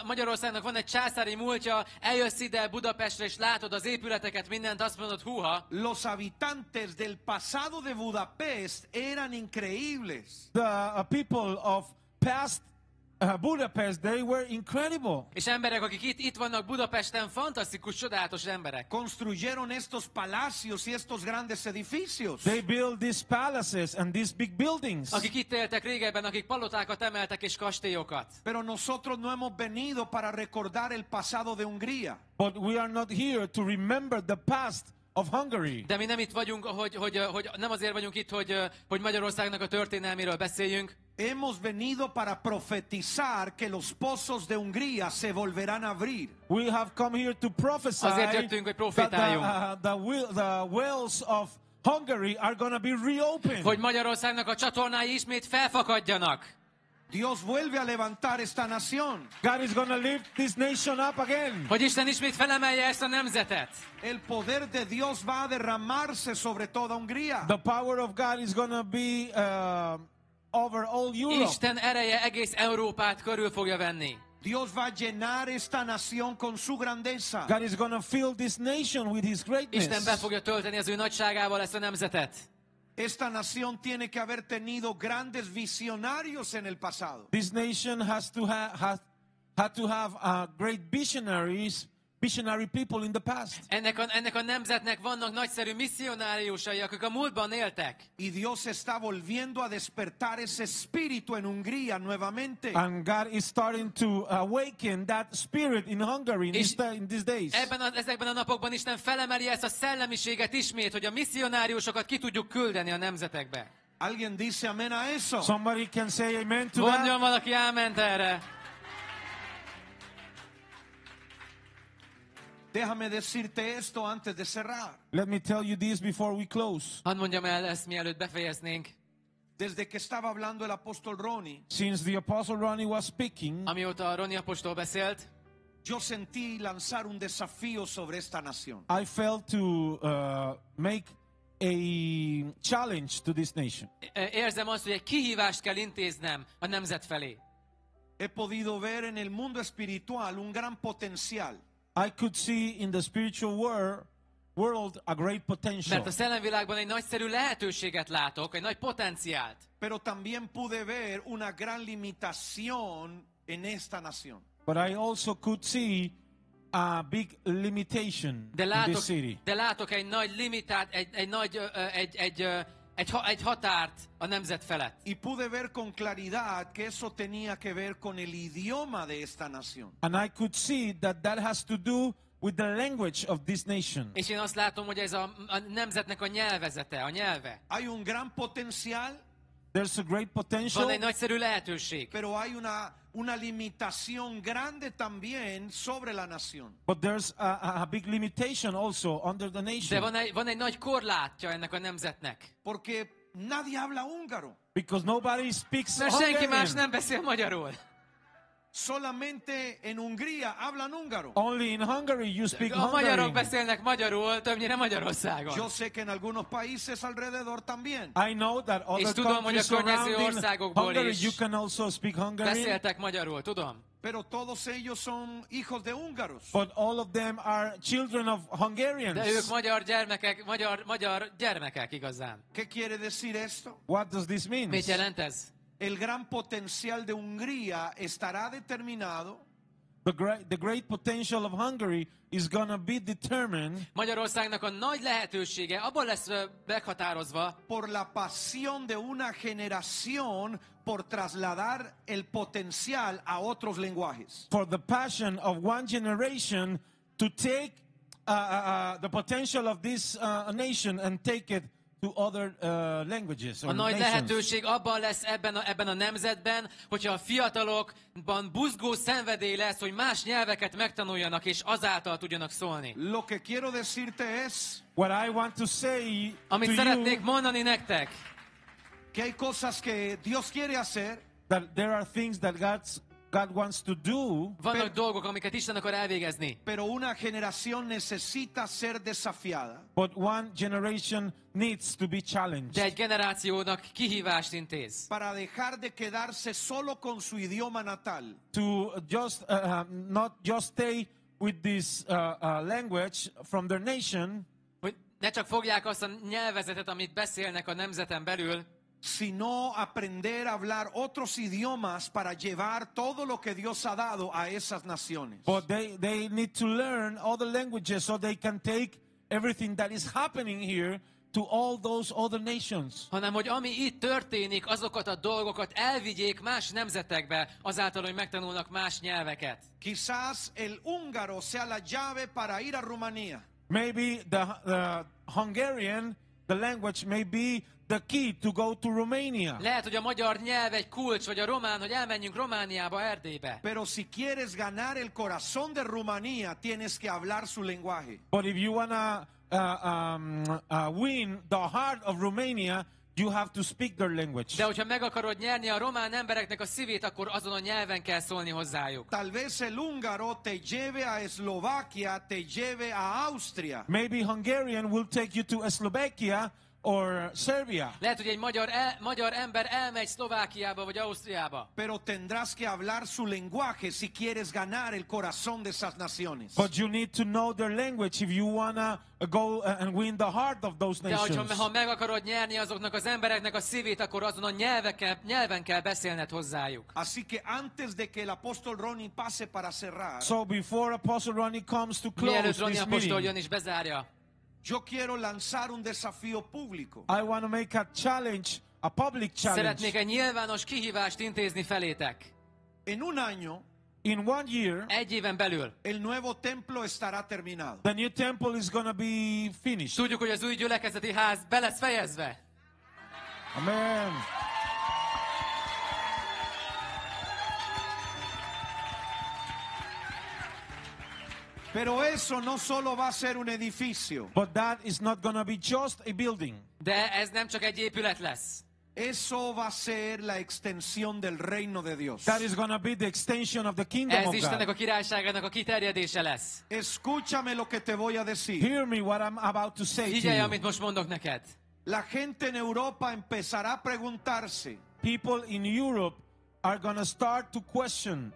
Magyarországnak van egy császári múltja, eljössz ide Budapestre, és látod az épületeket, mindent, azt mondod, húha. Los habitantes del pasado de Budapest eran increíbles. The people of past Budapest, they were incredible. És emberek, akik itt vannak Budapesten, fantasztikus, csodálatos emberek. Construyeron estos palacios y estos grandes edificios. They built these palaces and these big buildings. Akik itt éltek régebben, akik palotákat emeltek és kastélyokat. Pero nosotros no hemos venido para recordar el pasado de Hungría. But we are not here to remember the past of Hungary. De mi nem itt vagyunk, hogy nem azért vagyunk itt, hogy Magyarországnak a történelméről beszéljünk. Hemos venido para profetizar que los pozos de Hungría se volverán a abrir. We have come here to prophesy Azért jöttünk, hogy profétáljunk. the wells of Hungary are going to be reopened. Hogy Magyarországnak a csatornái ismét felfakadjanak. Dios vuelve a levantar esta nación. God is going to lift this nation up again. Hogy Isten ismét felemelje ezt a nemzetet. El poder de Dios va a derramarse sobre toda Hungría. The power of God is going to be over all Europe. Isten ereje egész Európát körül fogja venni. Dios va a llenar esta nación con su grandeza. God is going to fill this nation with his greatness. Isten be fogja tölteni az ő nagyságával ezt a nemzetet. Esta nación tiene que haber tenido grandes visionarios en el pasado. This nation has had to have great missionary people in the past. Ennek a nemzetnek vannak nagyszerű misszionáriusai, akik a múltban éltek. Y Dios está volviendo a despertar ese espíritu en Hungría nuevamente. And God is starting to awaken that spirit in Hungary in these days. Ezekben a napokban Isten felemeli ezt a szellemiséget ismét, hogy a misszionáriusokat ki tudjuk küldeni a nemzetekbe. ¿Alguien dice amén a eso? Somebody can say amen to Mondjon that. valaki áment erre. Déjame decirte esto antes de cerrar. Let me tell you this before we close. Hadd mondjam el ezt, mielőtt befejeznénk. Desde que estaba hablando el apóstol Ronnie, Since the Apostle Ronnie was speaking, Amióta a Roni apostol beszélt, yo sentí lanzar un desafío sobre esta nación. I felt to make a challenge to this nation. érzem azt, hogy egy kihívást kell intéznem a nemzet felé. He podido ver en el mundo espiritual un gran potencial. I could see in the spiritual world a great potential. Mert a szellemvilágban egy nagyszerű lehetőséget látok, egy nagy potenciált. Pero también pude ver una gran limitación en esta nación. But I also could see a big limitation in this city. De látok egy nagy limitát, egy határt a nemzet felett. Y pude ver con claridad que eso tenía que ver con el idioma de esta nación. And I could see that has to do with the language of this nation. És én azt látom, hogy ez a nemzetnek a nyelvezete, a nyelve. Hay un gran potencial, There's a great potential, Van egy nagyszerű lehetőség. pero hay una limitación grande también sobre la nación. but there's a big limitation also under the De nation. van egy nagy korlátja ennek a nemzetnek. Porque nadie habla húngaro. Because nobody speaks Mert senki más Hungarian. nem beszél magyarul. Solamente en Hungría hablan húngaro. Only in Hungary you speak A magyarok Hungarian. beszélnek magyarul, többnyire Magyarországon. Yo sé que en algunos países alrededor también. I know that És other tudom, hogy a countries környező surrounding országokból Hungary is you can also speak Hungarian. beszéltek magyarul, tudom. Pero todos ellos son hijos de húngaros. But all of them are children of Hungarians. De ők magyar gyermekek, magyar gyermekek igazán. ¿Qué quiere decir esto? What does this mean? Mit jelent ez? El gran potencial de Hungría estará determinado The great potential of Hungary is going to be determined Magyarországnak a nagy lehetősége abban lesz meghatározva, por la pasión de una generación por trasladar el potencial a otros lenguajes. for the passion of one generation to take the potential of this nation and take it to other languages or a nagy nations. lehetőség abban lesz ebben a nemzetben, hogyha a fiatalokban buzgó szenvedély lesz, hogy más nyelveket megtanuljanak, és azáltal tudjanak szólni. Lo que quiero decirte es What I want to say Amit to szeretnék you, mondani nektek, que hay cosas que Dios quiere hacer, that there are things that God wants to do, vannak dolgok, amiket Isten akar elvégezni. pero una generación necesita ser desafiada but one generation needs to be challenged. De egy generációnak kihívást intéz. para dejar de quedarse solo con su idioma natal, To just not just stay with this language from their nation, Hogy ne csak fogják azt a nyelvezetet, amit beszélnek a nemzeten belül, sino aprender a hablar otros idiomas para llevar todo lo que Dios ha dado a esas naciones. but they need to learn other languages so they can take everything that is happening here to all those other nations. hanem hogy ami itt történik, azokat a dolgokat elvigyék más nemzetekbe, azáltal, hogy megtanulnak más nyelveket. Quizás el húngaro sea la llave para ir a Rumanía. Maybe the Hungarian, the language may be the key to go to Romania. Lehet, hogy a magyar nyelv egy kulcs, vagy a román, hogy elmenjünk Romániába, Erdélybe. Pero si quieres ganar el corazón de Rumanía, tienes que hablar su lenguaje. But if you want to win the heart of Romania, you have to speak their language. De hogyha meg akarod nyerni a román embereknek a szívét, akkor azon a nyelven kell szólni hozzájuk. Tal vez el húngaro te lleve a Eslovaquia, te lleve a Austria. Maybe Hungarian will take you to Slovakia or Serbia. Lehet, hogy egy magyar ember elmegy Szlovákiába vagy Ausztriába. Pero tendrás que hablar su lenguaje si quieres ganar el corazón de esas naciones. But you need to know their language if you wanna go and win the heart of those De nations. ha meg akarod nyerni azoknak az embereknek a szívét, akkor azon a nyelven kell beszélned hozzájuk. Así que antes de que el apóstol Ronnie pase para cerrar, So before Apostle Ronnie comes to close Mielőtt Ronnie this apostol meeting, jön és bezárja, yo quiero lanzar un desafío público. I want to make a challenge, a public challenge. szeretnék egy nyilvános kihívást intézni felétek. En un año, In 1 year, Egy éven belül. el nuevo templo estará terminado. the new temple is going to be finished. Tudjuk, hogy az új gyülekezeti ház be lesz fejezve. Amen. Pero eso no solo va a ser un edificio. But that is not going to be just a building. De ez nem csak egy épület lesz. Eso va a ser la extensión del reino de Dios. That is going to be the extension of the kingdom Ez of Istennek God. a királyságának a kiterjedése lesz. Escúchame lo que te voy a decir. Hear me what I'm about to say to Figyelj, you. amit most mondok neked. La gente en Europa empezará a preguntarse, People in Europe are going to start to question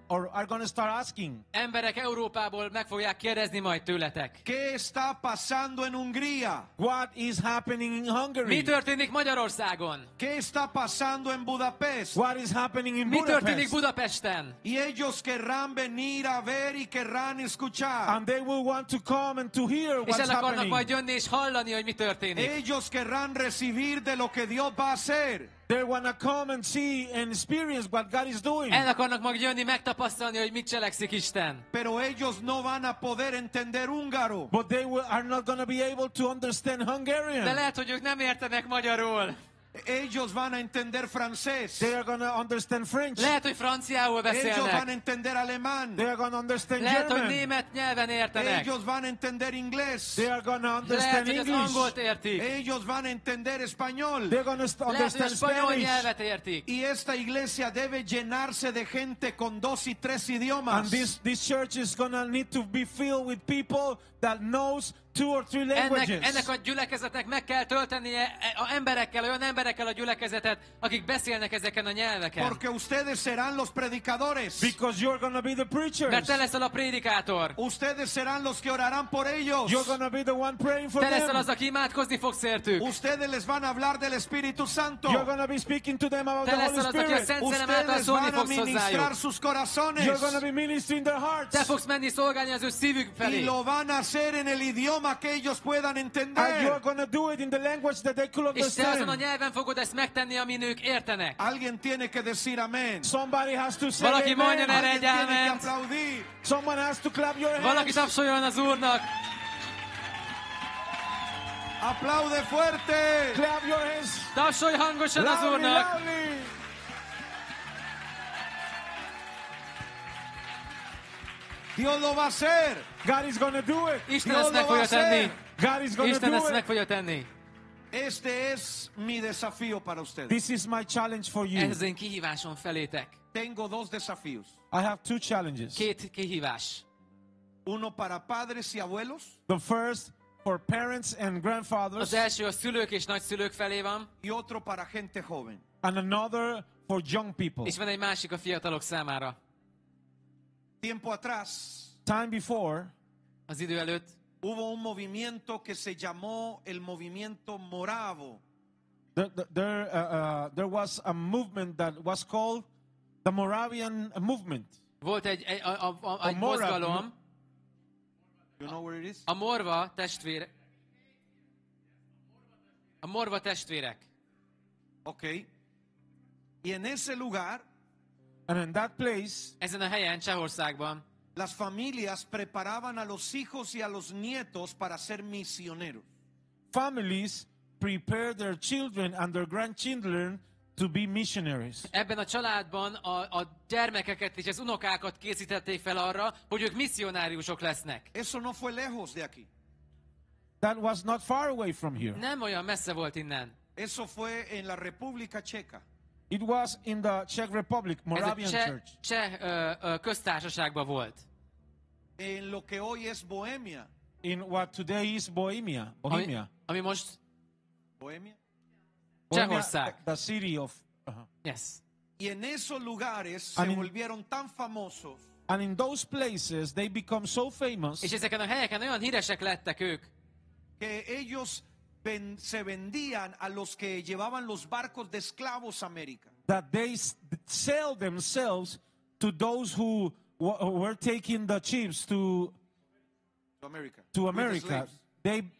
or are going to start asking, Emberek Európából meg fogják kérdezni majd tőletek. ¿qué está pasando en Hungría? what is happening in Hungary? Mi történik Magyarországon? ¿Qué está pasando en Budapest? What is happening in Mi történik Budapest? Budapesten? Y ellos querrán venir a ver y querrán escuchar. And they will want to come and to hear És what's el akarnak happening. majd jönni és hallani, hogy mi történik. Ellos querrán recibir de lo que Dios va a hacer. They want to come and see and experience what God is doing. El akarnak majd jönni, megtapasztalni, hogy mit cselekszik Isten. Pero ellos no van a poder entender húngaro. But are not going to be able to understand De Hungarian. lehet, hogy ők nem értenek magyarul. Ellos van a entender francés. They are going to understand French. Lehet, hogy franciául Ellos van a beszélnek. entender alemán. They are going to understand Lehet, hogy German. német nyelven értenek. Ellos van a entender inglés. They are going to Lehet, understand hogy az English. angolt értik. Ellos van a entender español. They're going to Lehet, hogy a understand spanyol Spanish. nyelvet értik. Y esta iglesia debe llenarse de gente con 2 y 3 idiomas. And this church is going to need to be filled with people that knows 2 or 3 languages. Ennek a gyülekezetnek meg kell töltenie olyan emberekkel a gyülekezetet, akik beszélnek ezeken a nyelveken. Porque ustedes serán los predicadores. Because you're going to be the preachers. Mert te leszel a prédikátor. Ustedes serán los que orarán por ellos. You're going to be the one praying for Te leszel them. az, aki imádkozni fogsz értük. Ustedes les van a hablar del Espíritu Santo. You're going to be speaking to them about Te the Holy leszel az, aki a Spirit. Szent Szellem által Ustedes szólni van a fogsz ministrar hozzájuk. sus corazones. You're going to be ministering their hearts. Te fogsz menni szolgálni az ő szívük Y felé. lo van a hacer en el idioma que ellos puedan And you're entender. going to do it in the language that they could És te azon a understand. nyelven fogod ezt megtenni, amin ők értenek. Alguien tiene que decir amén. Somebody has to say Valaki amen. mondjon erre Alguien egy tiene que áment. aplaudir. Someone has to clap your Valaki hands. tapsoljon az Úrnak. Aplaude fuerte. Clap your hands. Tapsolj hangosan az Loudly, Úrnak. loudly. Dios lo va a hacer. God is going to do it. Isten Dios ezt lo meg va a fogja tenni. hacer. God is going to Isten do ezt meg it. fogja tenni. Este es mi desafío para ustedes. This is my challenge for you. Ez az én kihívásom felétek. Tengo 2 desafíos. I have 2 challenges. 2 kihívás. Uno para padres y abuelos The first for parents and Az grandfathers, első a szülők és nagyszülők felé van, y otro para gente joven. and another for young people. és van egy másik a fiatalok számára. Tiempo atrás Time before, Az idő előtt hubo un movimiento que se llamó el movimiento moravo. there was a movement that was called the Moravian movement. volt egy Morav- mozgalom, You know where it is? a Morva testvérek. A Morva testvérek. Ok. Y en ese lugar, And in that place, Ezen a helyen, Csehországban, las familias preparaban a los hijos y a los nietos para ser misioneros. families prepare their children and their grandchildren to be missionaries. ebben a családban a gyermekeket és az unokákat készítették fel arra, hogy ők misszionáriusok lesznek. Eso no fue lejos de aquí. That was not far away from here. Nem olyan messze volt innen. Eso fue en la República Checa. It was in the Czech Republic, Ez a Moravian Church. cseh köztársaságban volt. En lo que hoy es Bohemia. In what today is Bohemia. Ami most Bohemia. Csehország. The city of. Yes. Y en esos lugares se And in- volvieron tan famosos And in those places, they become so famous És ezeken a helyeken olyan híresek lettek ők, que ellos se vendían a los que llevaban los barcos de esclavos a América. that they sell themselves to those who were taking the ships to To America. to With the America. slaves.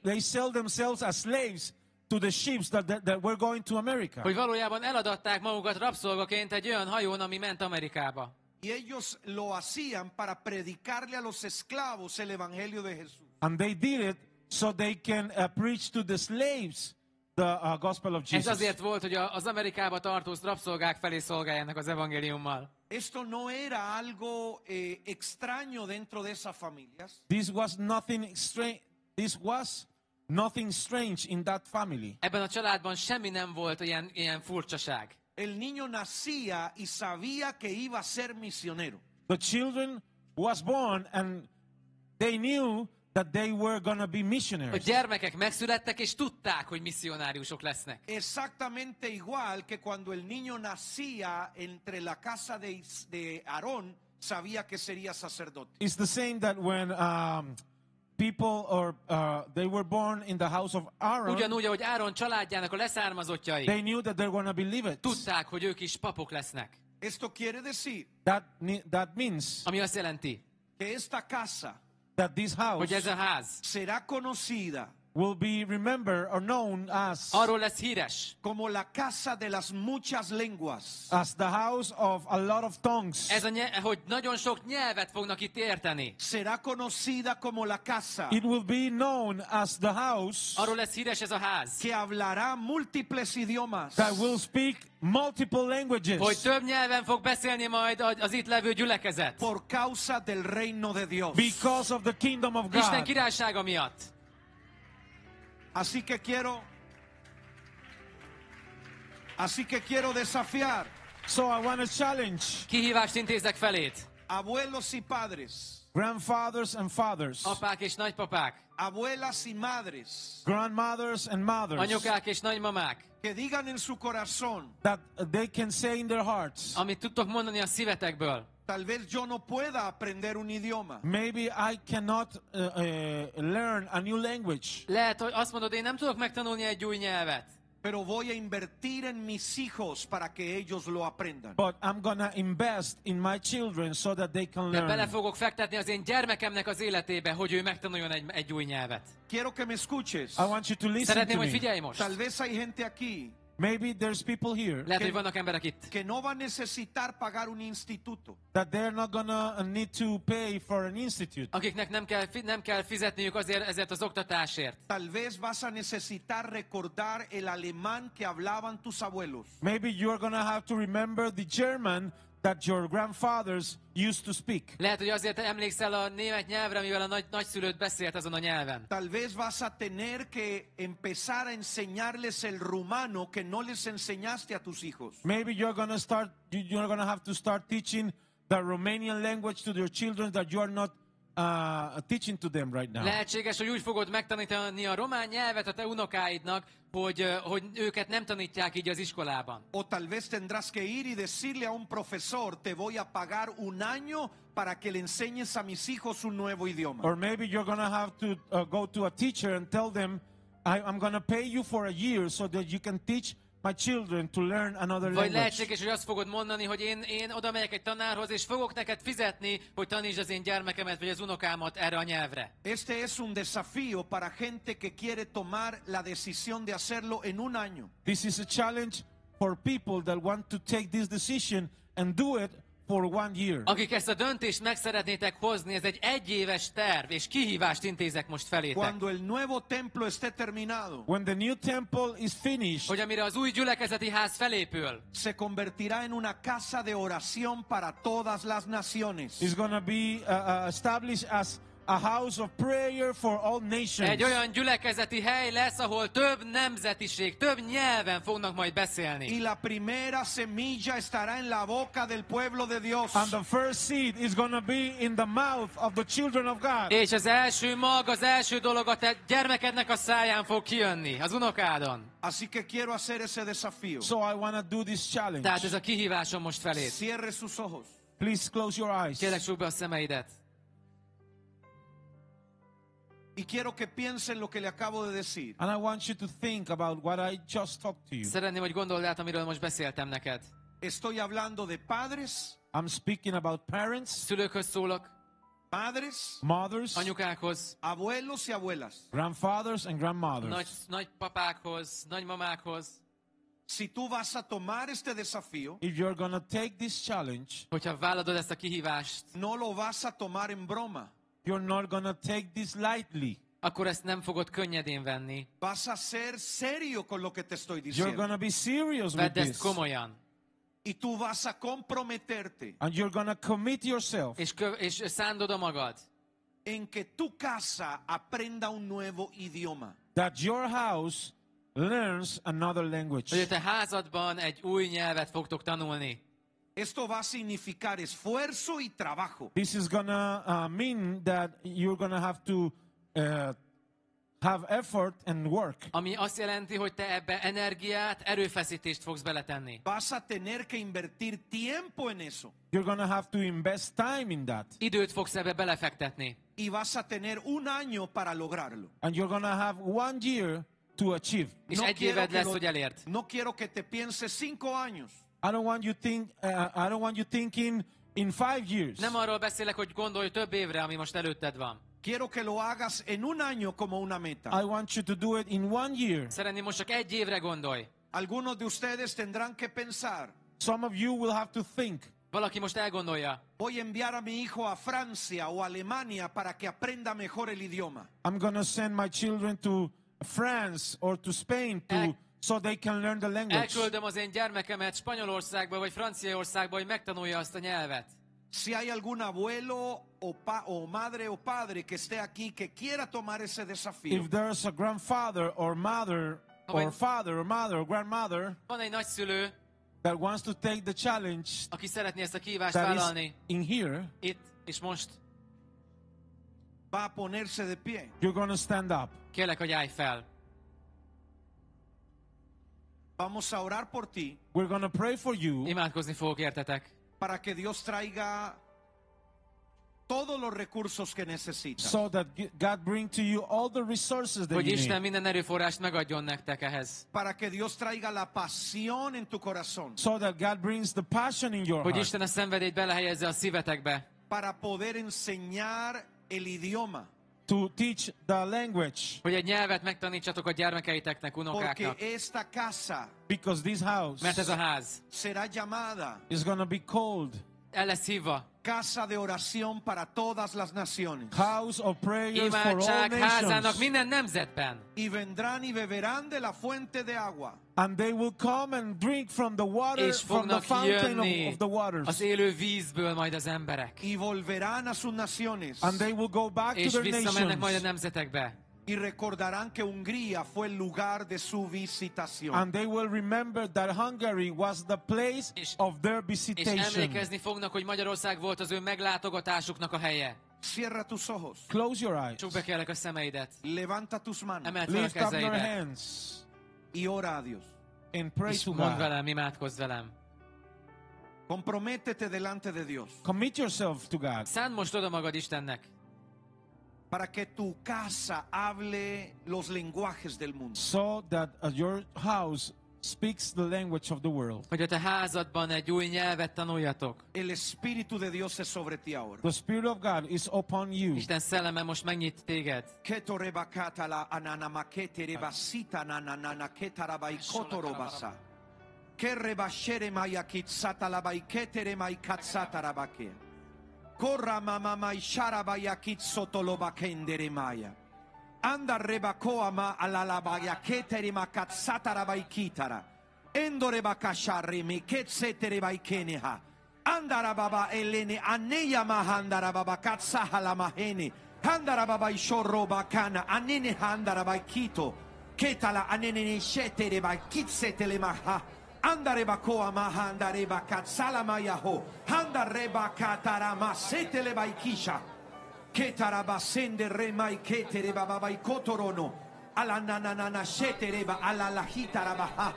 They sell themselves as slaves to the ships that were going to America. hogy valójában eladatták magukat rabszolgaként egy olyan hajón, ami ment Amerikába. Y ellos lo hacían para predicarle a los esclavos el evangelio de Jesús. And they did it so they can preach to the slaves the gospel of Ez Jesus. azért volt, hogy az Amerikába tartó rabszolgák felé szolgáljanak az evangéliummal. Esto no era algo extraño dentro de esas familias. This was nothing strange. This was nothing strange in that family. Ebben a családban semmi nem volt ilyen furcsaság. El niño nacía y sabía que iba a ser misionero. The children was born and they knew that they were going to be A missionaries. gyermekek megszülettek, és tudták, hogy misszionáriusok lesznek. Exactamente igual que cuando el niño nacía entre la casa de Aarón, sabía que sería sacerdote. It's the same that when people they were born in the house of Aaron, Ugyanúgy, ahogy Áron családjának a leszármazottjai they knew that they're going to be Levites. tudták, hogy ők is papok lesznek. Esto quiere decir That means Ami azt jelenti, que esta casa that this house hogy ez a ház será conocida will be remembered or known arról lesz híres. como la casa de las muchas lenguas. as the house of a lot of tongues. Ez hogy nagyon sok nyelvet fognak itt érteni. Será conocida como la casa It will be known as the house Arról lesz híres ez a ház, que hablará múltiples idiomas. that will speak multiple languages hogy több nyelven fog beszélni majd az itt levő gyülekezet. Por causa del reino de Dios. because of the kingdom of Isten God. királysága miatt. Así que quiero desafiar So I want to challenge Kihívást intézek felét. abuelos y padres, grandfathers and fathers, Apák és nagypapák, abuelas y madres, grandmothers and mothers, anyukák és nagymamák, que digan en su corazón, that they can say in their hearts, amit tudtok mondani a szívetekből. tal vez yo no pueda aprender un idioma, maybe I cannot learn a new language, Lehet, hogy azt mondod, én nem tudok megtanulni egy új nyelvet, pero voy a invertir en mis hijos para que ellos lo aprendan. but I'm going to invest in my children so that they can de bele learn. fogok fektetni az én gyermekemnek az életébe, hogy ő megtanuljon egy új nyelvet. Quiero que me escuches. I want you to listen Szeretném, to hogy me. figyelj most. Tal vez hay gente aquí Maybe there's people here Lehet, hogy vannak emberek itt, que no va a necesitar pagar un instituto, that they're not going to need to pay for an institute. akiknek nem kell fizetniük ezért az oktatásért. tal vez vas a necesitar recordar el alemán que hablaban tus abuelos. Maybe you're going to have to remember the German that your grandfathers used to speak. Lehet, hogy azért emlékszel a német nyelvre, mivel a nagyszülőd beszélt azon a nyelven. Tal vez vas a tener que empezar a enseñarles el rumano que no les enseñaste a tus hijos. Maybe you're going to have to start teaching the Romanian language to your children that you are not teaching to them right now. Lehetséges, hogy úgy fogod megtanítani a román nyelvet a te unokáidnak, hogy őket nem tanítják így az iskolában. O tal vez tendrás que ir y decirle a un profesor, te voy a pagar un año para que le enseñes a mis hijos un nuevo idioma. Or maybe you're going to have to go to a teacher and tell them, I'm going to pay you for a year so that you can teach my children to learn another Vagy language. lehetséges, hogy azt fogod mondani, hogy én oda megyek egy tanárhoz, és fogok neked fizetni, hogy tanítsd az én gyermekemet, vagy az unokámat erre a nyelvre. Este es un desafío para gente que quiere tomar la decisión de hacerlo en un año. This is a challenge for people that want to take this decision and do it for 1 year. Akik ezt a döntést meg szeretnétek hozni, ez egy egyéves terv, és kihívást intézek most felétek. Cuando el nuevo templo esté terminado, When the new temple is finished, Hogy amire az új gyülekezeti ház felépül, se convertirá en una casa de oración para todas las naciones. it's going to be established as a house of prayer for all nations. Egy olyan gyülekezeti hely lesz, ahol több nemzetiség, több nyelven fognak majd Y beszélni. la primera semilla estará en la boca del pueblo de Dios. And the first seed is going to be in the mouth of the children of God. És az első mag, az első dolog a te gyermekednek a száján fog kijönni, az unokádon. Así que quiero hacer ese desafío. So I want to do this challenge. Tehát ez a kihívásom most felét. Cierre sus ojos. Please close your eyes. Kérlek, csukd be a szemeidet. Y quiero que piensen lo que le acabo de decir. And I want you to think about what I just talked to you. Szeretném, hogy gondold át, amiről most beszéltem neked. Estoy hablando de padres, I'm speaking about parents, Szülőkhöz szólok, madres, mothers, anyukákhoz, abuelos y abuelas. grandfathers, and grandmothers. nagypapákhoz, nagymamákhoz. Si tú vas a tomar este desafío, If you're going to take this challenge, Hogyha vállalod ezt a kihívást, no lo vas a tomar en broma. you're not going to take this lightly. akkor ezt nem fogod könnyedén venni. Vas a ser serio con lo que te estoy You're diciendo. going to be serious with Vedd ezt this. komolyan. Y tú vas a comprometerte And you're going to commit yourself És szándod a magad, en que tu casa aprenda un nuevo idioma. that your house learns another language. hogy a te házadban egy új nyelvet fogtok tanulni. Esto va a significar esfuerzo y trabajo. This is going to mean that you're going to have to have effort and work. Ami azt jelenti, hogy te ebbe energiát, erőfeszítést fogsz beletenni. Vas a tener que invertir tiempo en eso. You're going to have to invest time in that. Időt fogsz ebbe belefektetni. Y vas a tener un año para lograrlo. And you're going to have 1 year to achieve. És egy éved lesz, hogy elérd. No quiero que te pienses 5 años. I don't want you thinking in 5 years. Nem arról beszélek, hogy gondolj több évre, ami most előtted van. Quiero que lo hagas en un año como una meta. I want you to do it in 1 year. Szeretném most csak egy évre gondolj. Algunos de ustedes tendrán que pensar, Some of you will have to think, Valaki most elgondolja, voy a enviar a mi hijo a Francia o Alemania para que aprenda mejor el idioma. I'm going to send my children to France or to Spain so they can learn the language. elküldöm az én gyermekemet Spanyolországba vagy Franciaországba, hogy megtanulja azt a nyelvet. Si hay algún abuelo o madre o padre que esté aquí que quiera tomar ese desafío, If there's a grandfather or mother or father or mother or grandmother Van egy nagyszülő, that wants to take the challenge aki szeretné ezt a kihívást that is vállalni in here, itt és most, va a ponerse de pie. you're going to stand up. kérlek, hogy állj fel. Vamos a orar por ti We're going to pray for you Imádkozni fogok értetek, para que Dios traiga todos los recursos que necesitas. so that God bring to you all the resources that hogy you Isten need. minden erőforrást megadjon nektek ehhez. Para que Dios traiga la pasión en tu corazón. So that God brings the passion in your Hogy heart. Isten a szenvedélyt belehelyezze a szívetekbe, Para poder enseñar el idioma. To teach the language. hogy egy nyelvet megtanítsatok a gyermekeiteknek, Porque unokáknak. esta casa Because this house Mert ez a ház será llamada is going to be called el lesz hívva casa de oración para todas las naciones. house of prayers for all imádság házának nations. minden nemzetben. Y vendrán y beberán de la fuente de agua. And they will come and drink from the water, És from the fognak fountain jönni of the waters. az élő vízből majd az emberek. Y volverán a sus naciones. And they will go back to És their visszamennek majd a nations. nemzetekbe. Y recordarán que Hungría fue el lugar de su visitación. And they will remember that Hungary was the place of their És visitation. emlékezni fognak, hogy Magyarország volt az ő meglátogatásuknak a helye. Cierra tus ojos. Close your eyes. Csukd be kérlek a szemeidet. Levanta tus manos. Emeld fel a Lift up your kezeidet. hands Y ora a Dios. and pray És to mondd God. velem, imádkozz velem. Comprométete delante de Dios. Commit yourself to God. Szánd most oda magad Istennek, Para que tu casa hable los lenguajes del mundo. So that your house speaks the language of the world. hogy a te házadban egy új nyelvet tanuljatok. El Espíritu de Dios es sobre ti ahora. The Spirit of God is upon you. Isten szelleme most megnyit téged. Keto rebakata la anana makete rebasita nanana ketarabai kotorobasa. Ke rebashere maya kitsata la baikete remai katsata rabake. Korra mama mai sharabaya kitsoto lo bakendere maya. Anda rebakoa ma ala la bayakete rema katsata rabai kitara. Endo rebakashare me ketsete rebai keneha. Andara baba elene aneya mahandara baba katsaha la mahene. Handarabai shoroba kana anene handarabai kito. Ketala anene shetere bai kitsetele maha. Andareba koa maha andareba katsala yaho. Handareba katarama setele bai kisha. Ketaraba sende remai ketere babai kotorono. Ala nanana shetereba ala lahita rabaha.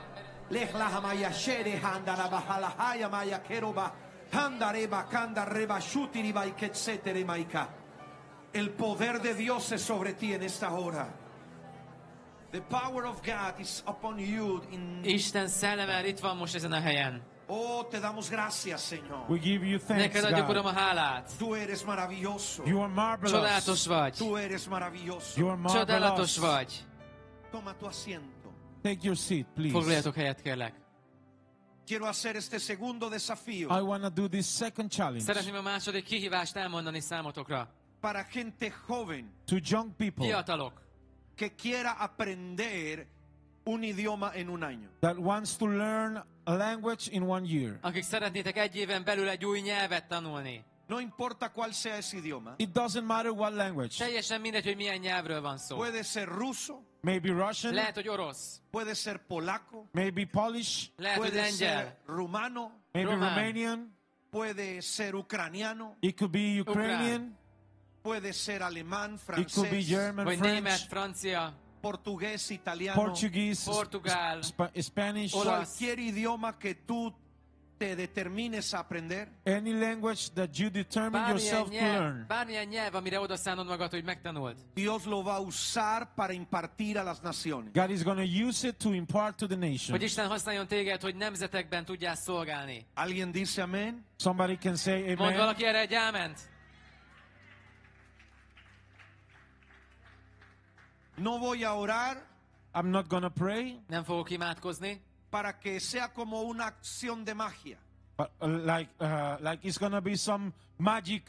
Lehla maya shere handaraba halahaya maya keroba. Handareba kandareba shutiri bai ketsetere maika. El poder de Dios es sobre ti en esta hora. The power of God is upon you in... Isten szelleme itt van most ezen a helyen. Oh, te damos gracias, Señor. We give you thanks, Neked adjuk, Uram, God. a hálát. Tú eres maravilloso. You are marvelous. Csodálatos vagy. Tú eres maravilloso. You are Csodálatos marvelous. vagy. Toma tu asiento. Take your seat, please. Foglaljatok helyet, kérlek. Quiero hacer este segundo desafío I want to do this second challenge Szeretném a második kihívást elmondani számotokra. para gente joven to young people Fiatalok, que quiera aprender un idioma en un año. that wants to learn a language in 1 year. akik szeretnétek egy éven belül egy új nyelvet tanulni. No importa cuál sea ese idioma. It doesn't matter what language. Teljesen mindegy, hogy milyen nyelvről van szó. Puede ser ruso, Maybe Russian, Lehet, hogy orosz, puede ser polaco, maybe Polish, lehet, hogy puede lengyel, ser rumano, maybe Román. Romanian. puede ser ucraniano, It could be Ukrainian. puede ser alemán, It could be francés, German, vagy német, French, francia, portugués, italiano, Portuguese, Portugál, Spanish, Olasz. cualquier idioma que tú te determines a aprender. any language that you determine yourself to learn. bármilyen nyelv, amire odaszánod magad, hogy megtanuld. Dios lo va a usar para impartir a las naciones. God is going to use it to impart to the Hogy nation. Isten használjon téged, hogy nemzetekben tudjál szolgálni. ¿Alguien dice amén? Somebody can say Mond amen. valaki erre egy áment? No voy a orar I'm not going to pray, Nem fogok imádkozni, para que sea como una acción de magia. but like it's going to be some magic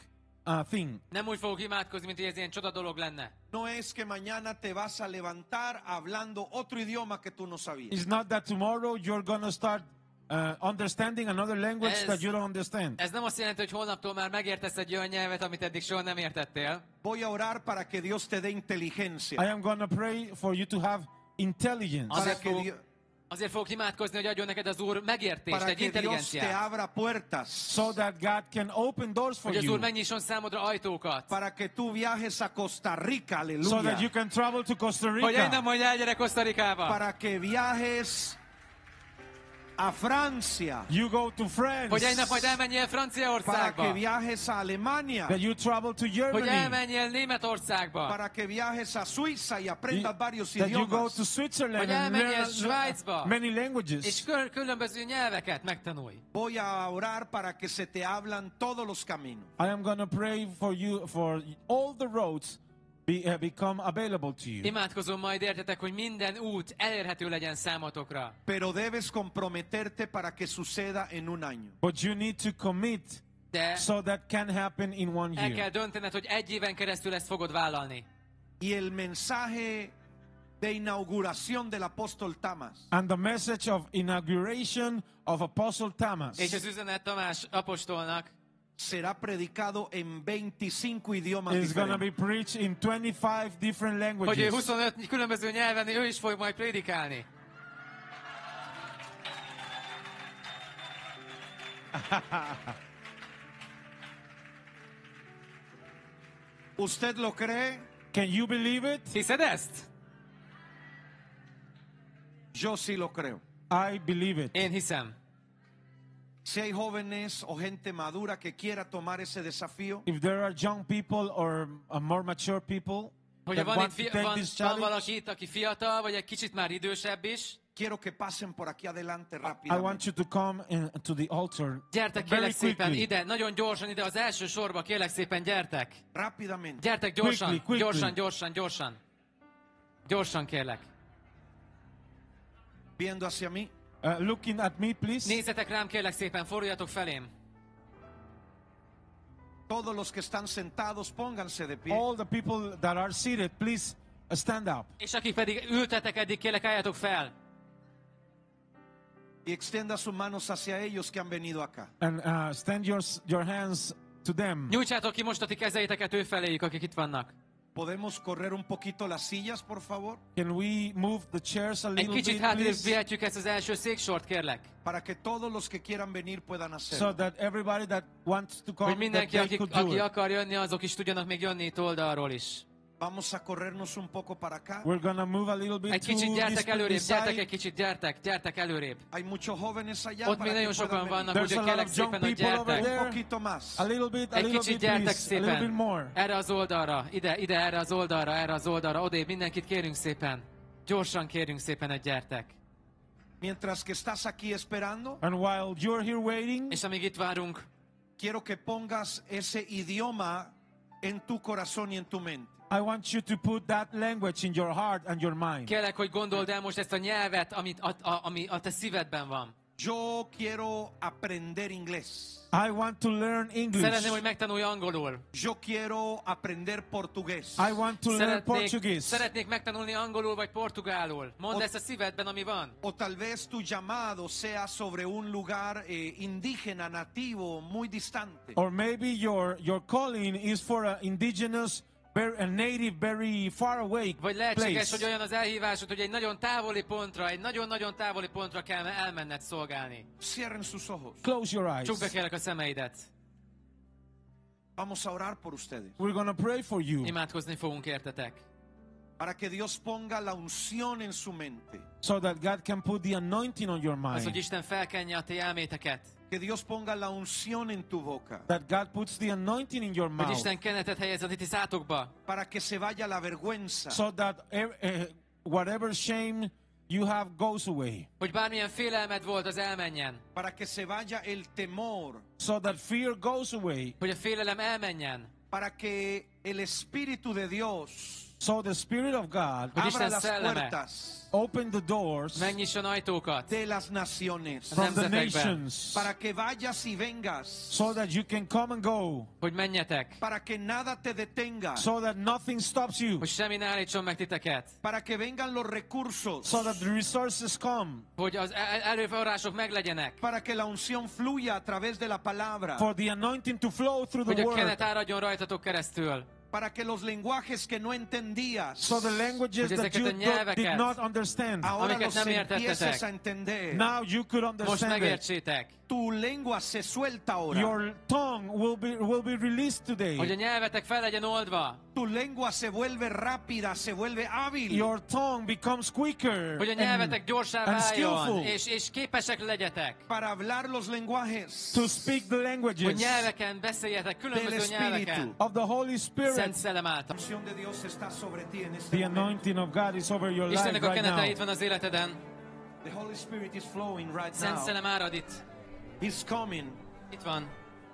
thing. nem úgy fogok imádkozni, mint hogy ez ilyen csoda dolog lenne. No es que mañana te vas a levantar hablando otro idioma que tú no sabías. It's not that tomorrow you're going to start understanding another language Ez- that you don't understand. Ez nem azt jelenti, hogy holnaptól már megértesz egy olyan nyelvet, amit eddig soha nem értettél. Voy a orar para que Dios te dé inteligencia. I am going to pray for you to have intelligence. Para Azért que, fogok, azért fogok imádkozni, hogy adjon neked az Úr megértést, para egy que Dios te intelligenciát. abra puertas. So that God can open doors for Hogy az Úr you. megnyisson számodra ajtókat. Para que tú viajes a Costa Rica, So that aleluya. you can travel to Costa Hogy innen Rica. majd elgyere Costa Ricába. Para que viajes a Francia. You go to France. Hogy egy nap majd elmenjél Para Franciaországba. que viajes a Alemania. That you travel to Hogy Germany. elmenjél Németországba. Para que viajes a Suiza y aprendas varios That you go idiomas. to Switzerland Hogy and elmenjél learn Svájcba. many languages. És különböző nyelveket megtanulj. Voy a orar para que se te hablan todos los caminos. I am going to pray for you for all the roads become available to you. Imádkozom majd értetek, hogy minden út elérhető legyen számotokra. Pero debes comprometerte para que suceda en un año. But you need to commit De so that can happen in 1 el kell year. döntened, hogy egy éven keresztül ezt fogod vállalni. Y el mensaje de inauguración del apóstol Tamas And the message of inauguration of Apostle Thomas És az üzenet Tamás apostolnak será predicado en 25 idiomas is going to diferentes. be preached in 25 different hogy ő languages. 25 különböző nyelven ő is fog majd prédikálni. ¿Usted lo cree? Can you believe it? Hiszed ezt? Yo sí lo creo. I believe it. Én hiszem. Si hay jóvenes o gente madura que quiera tomar ese desafío, If there are young people or more mature people Hogyha that van, want itt to take this van challenge, valaki itt, aki fiatal, vagy egy kicsit már idősebb is, quiero que pasen por aquí adelante I want rápidamente. you to come to the altar gyertek very kérlek szépen quickly. ide, nagyon gyorsan ide, az első sorba kérlek szépen gyertek. Rápidamente. Gyertek gyorsan, Quickly. gyorsan, gyorsan, gyorsan. Gyorsan kérlek. Viendo hacia mí. Looking at me, please. Nézzetek rám kérlek szépen, forduljatok felém. Todos los que están sentados, pónganse de pie. All the people that are seated, please stand up. És akik pedig ültetek eddig, kérlek álljatok fel. Y extienda sus manos hacia ellos que han venido acá. And stand your hands to them. Nyújtsátok ki most a ti kezeiteket ő feléjük, akik itt vannak. ¿Podemos correr un poquito las sillas, por favor? Can we move the chairs a Egy little kicsit bit, hátrébb please? vihetjük ezt az első széksort, kérlek. Para que todos los que quieran venir puedan So hacerlo. that everybody that wants to Hogy come, that mindenki, they aki could do it. akar jönni, azok is tudjanak még jönni itt oldalról is. Vamos a corrernos un poco para acá. We're gonna move a little bit Egy to kicsit gyertek előrébb, this gyertek egy side. kicsit, gyertek előrébb. Hay muchos jóvenes allá Ott para még que nagyon puedan sokan venir. vannak, There's úgyhogy a lot kérlek of young szépen, hogy people over gyertek. there. Un poquito más. A little bit, Egy kicsit gyertek please. A little bit szépen. more. Erre az oldalra, ide erre az oldalra, odébb, mindenkit kérünk szépen. Gyorsan kérünk szépen, hogy gyertek. Mientras que estás aquí esperando, And while you're here waiting, És amíg itt várunk, quiero que pongas ese idioma en tu corazón y en tu mente. I want you to put that language in your heart and your mind. kérlek, hogy gondold el most ezt a nyelvet, ami a te szívedben van. Yo quiero aprender inglés. I want to learn English. Szeretném, hogy megtanulj angolul. Yo quiero aprender portugués. I want to learn Portuguese. Szeretnék megtanulni angolul vagy portugálul. Mondd ezt a szívedben, ami van. O tal vez tu llamado sea sobre un lugar indígena, nativo, muy distante. Or maybe your calling is for an indigenous, a native, very far away Vagy lehetséges, hogy place. olyan az elhívásod, hogy egy nagyon távoli pontra, egy nagyon-nagyon távoli pontra kell elmenned szolgálni. Cierren sus ojos. Close your eyes. Csukd be kérlek a szemeidet. Vamos a orar por ustedes. We're going to pray for you Imádkozni fogunk értetek. Para que Dios ponga la unción en su mente. so that God can put the anointing on your Az, hogy mind. Isten felkenje a ti elméteket. Que Dios ponga la unción en tu boca. That God puts the anointing in your Hogy mouth. Isten kenetet helyez a ti szátokba. Para que se vaya la vergüenza. So that whatever shame you have goes away. Hogy bármilyen félelmed volt, az elmenjen. Para que se vaya el temor. So that fear goes away. Hogy a félelem elmenjen. Para que el Espíritu de Dios So the Spirit of God Hogy abra Isten las szelleme puertas open the doors megnyisson ajtókat de las naciones. from the nemzetekben. nations Para que vayas y vengas. so that you can come and go. Hogy menjetek. Para que nada te detenga. So that nothing stops you. Hogy semmi ne állítson meg titeket. Para que vengan los recursos. So that the resources come. Hogy az erőforrások meglegyenek. Para que la unción fluya a través de la palabra. For the anointing to flow through the Hogy a word. kenet áradjon rajtatok keresztül. Para que los lenguajes que no entendías. So the languages Hogy that ezeket you a nyelveket, did not understand, Ahora amiket los nem empieces értettetek. a entender. now you could Most understand it. megértsétek. Tu lengua se suelta ahora. Your tongue will be released Hogy a today. nyelvetek fel legyen oldva. Tu lengua se vuelve rápida, se vuelve hábil. Your tongue becomes quicker Hogy a nyelvetek gyorsá and váljon. skillful És képesek legyetek. Para hablar los lenguajes to speak the Hogy languages nyelveken beszéljetek, del különböző nyelveken. Espíritu. of the Holy Szent Spirit. Szellem által. La unción de Dios está sobre ti en este The momento. anointing of God is over your life Istennek a right kenete itt now. van az életeden. The Holy Spirit is flowing right Szent now. Szellem árad itt. He's coming Itt van.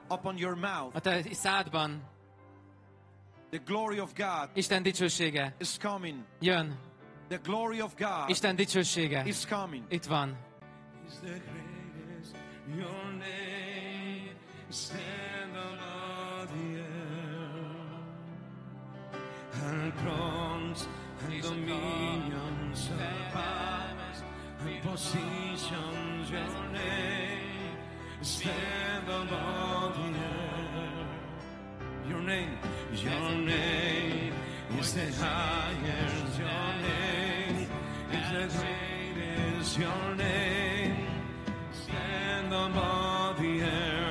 upon your mouth. A te szádban. The glory of God Isten dicsősége. is coming. Jön. The glory of God Isten dicsősége. is coming. Itt van. Is the greatest, your name stand above the earth, and thrones and dominions and powers and positions, your name stand above the earth. Your name is the highest, your name is the greatest, your name stand above the earth.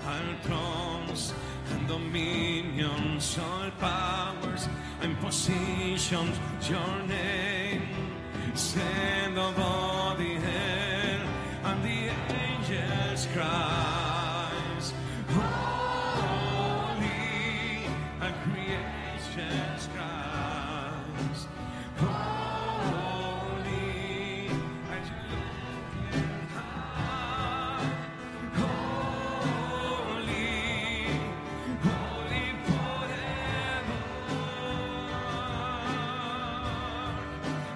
And thrones and dominions, all powers and positions, your name stand above the earth. And the angels cries, holy, and creation's cries, holy, and you look high, holy, holy forever,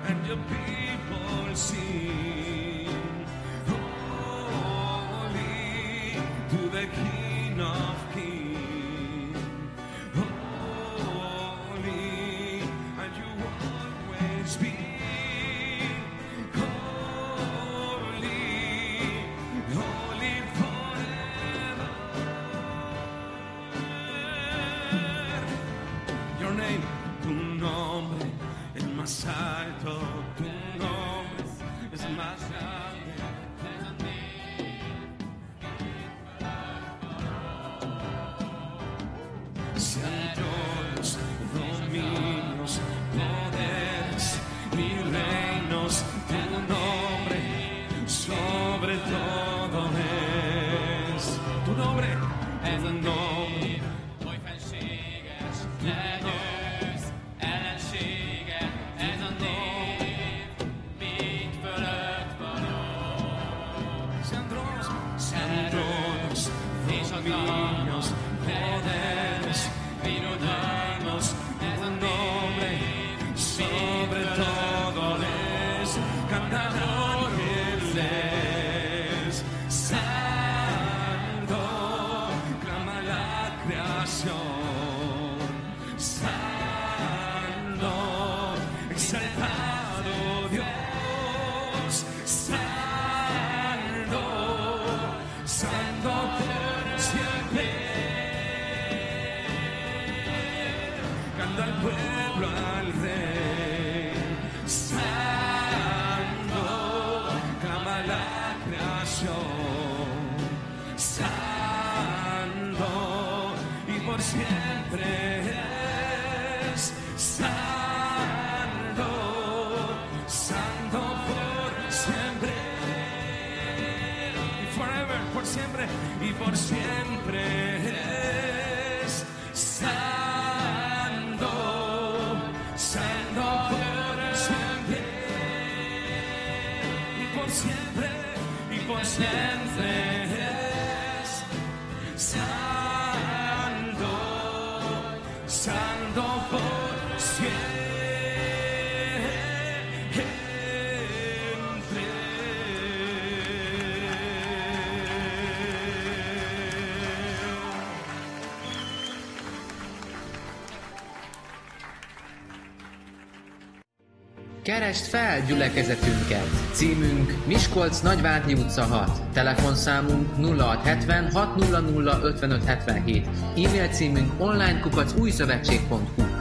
and your people sing, holy, to the King of Kings, holy, and you always be holy, holy forever. más grande. Sean tronos, dominios, poderes y reinos, tu nombre sobre todo es. Tu nombre es el nombre. Hogy fenséges, lenyősz, ellensége, ez a név, mind fölött való. Sean tronos, dominios, poderes, birodalmos, tu nombre sobre todo es. Cantador es santo, clama la creación. Santo, exaltado Dios, santo, santo por siempre. Canta el pueblo al rey, santo, clama la creación, santo, y por siempre es santo, santo por siempre, y forever, por siempre, y por siempre es santo, santo por siempre, y por siempre, y por siempre es santo, santo por siempre. Keresd fel gyülekezetünket! Címünk Miskolc Nagyvárdi utca 6. Telefonszámunk 0670 600 5577. E-mail címünk online@újszövetség.hu.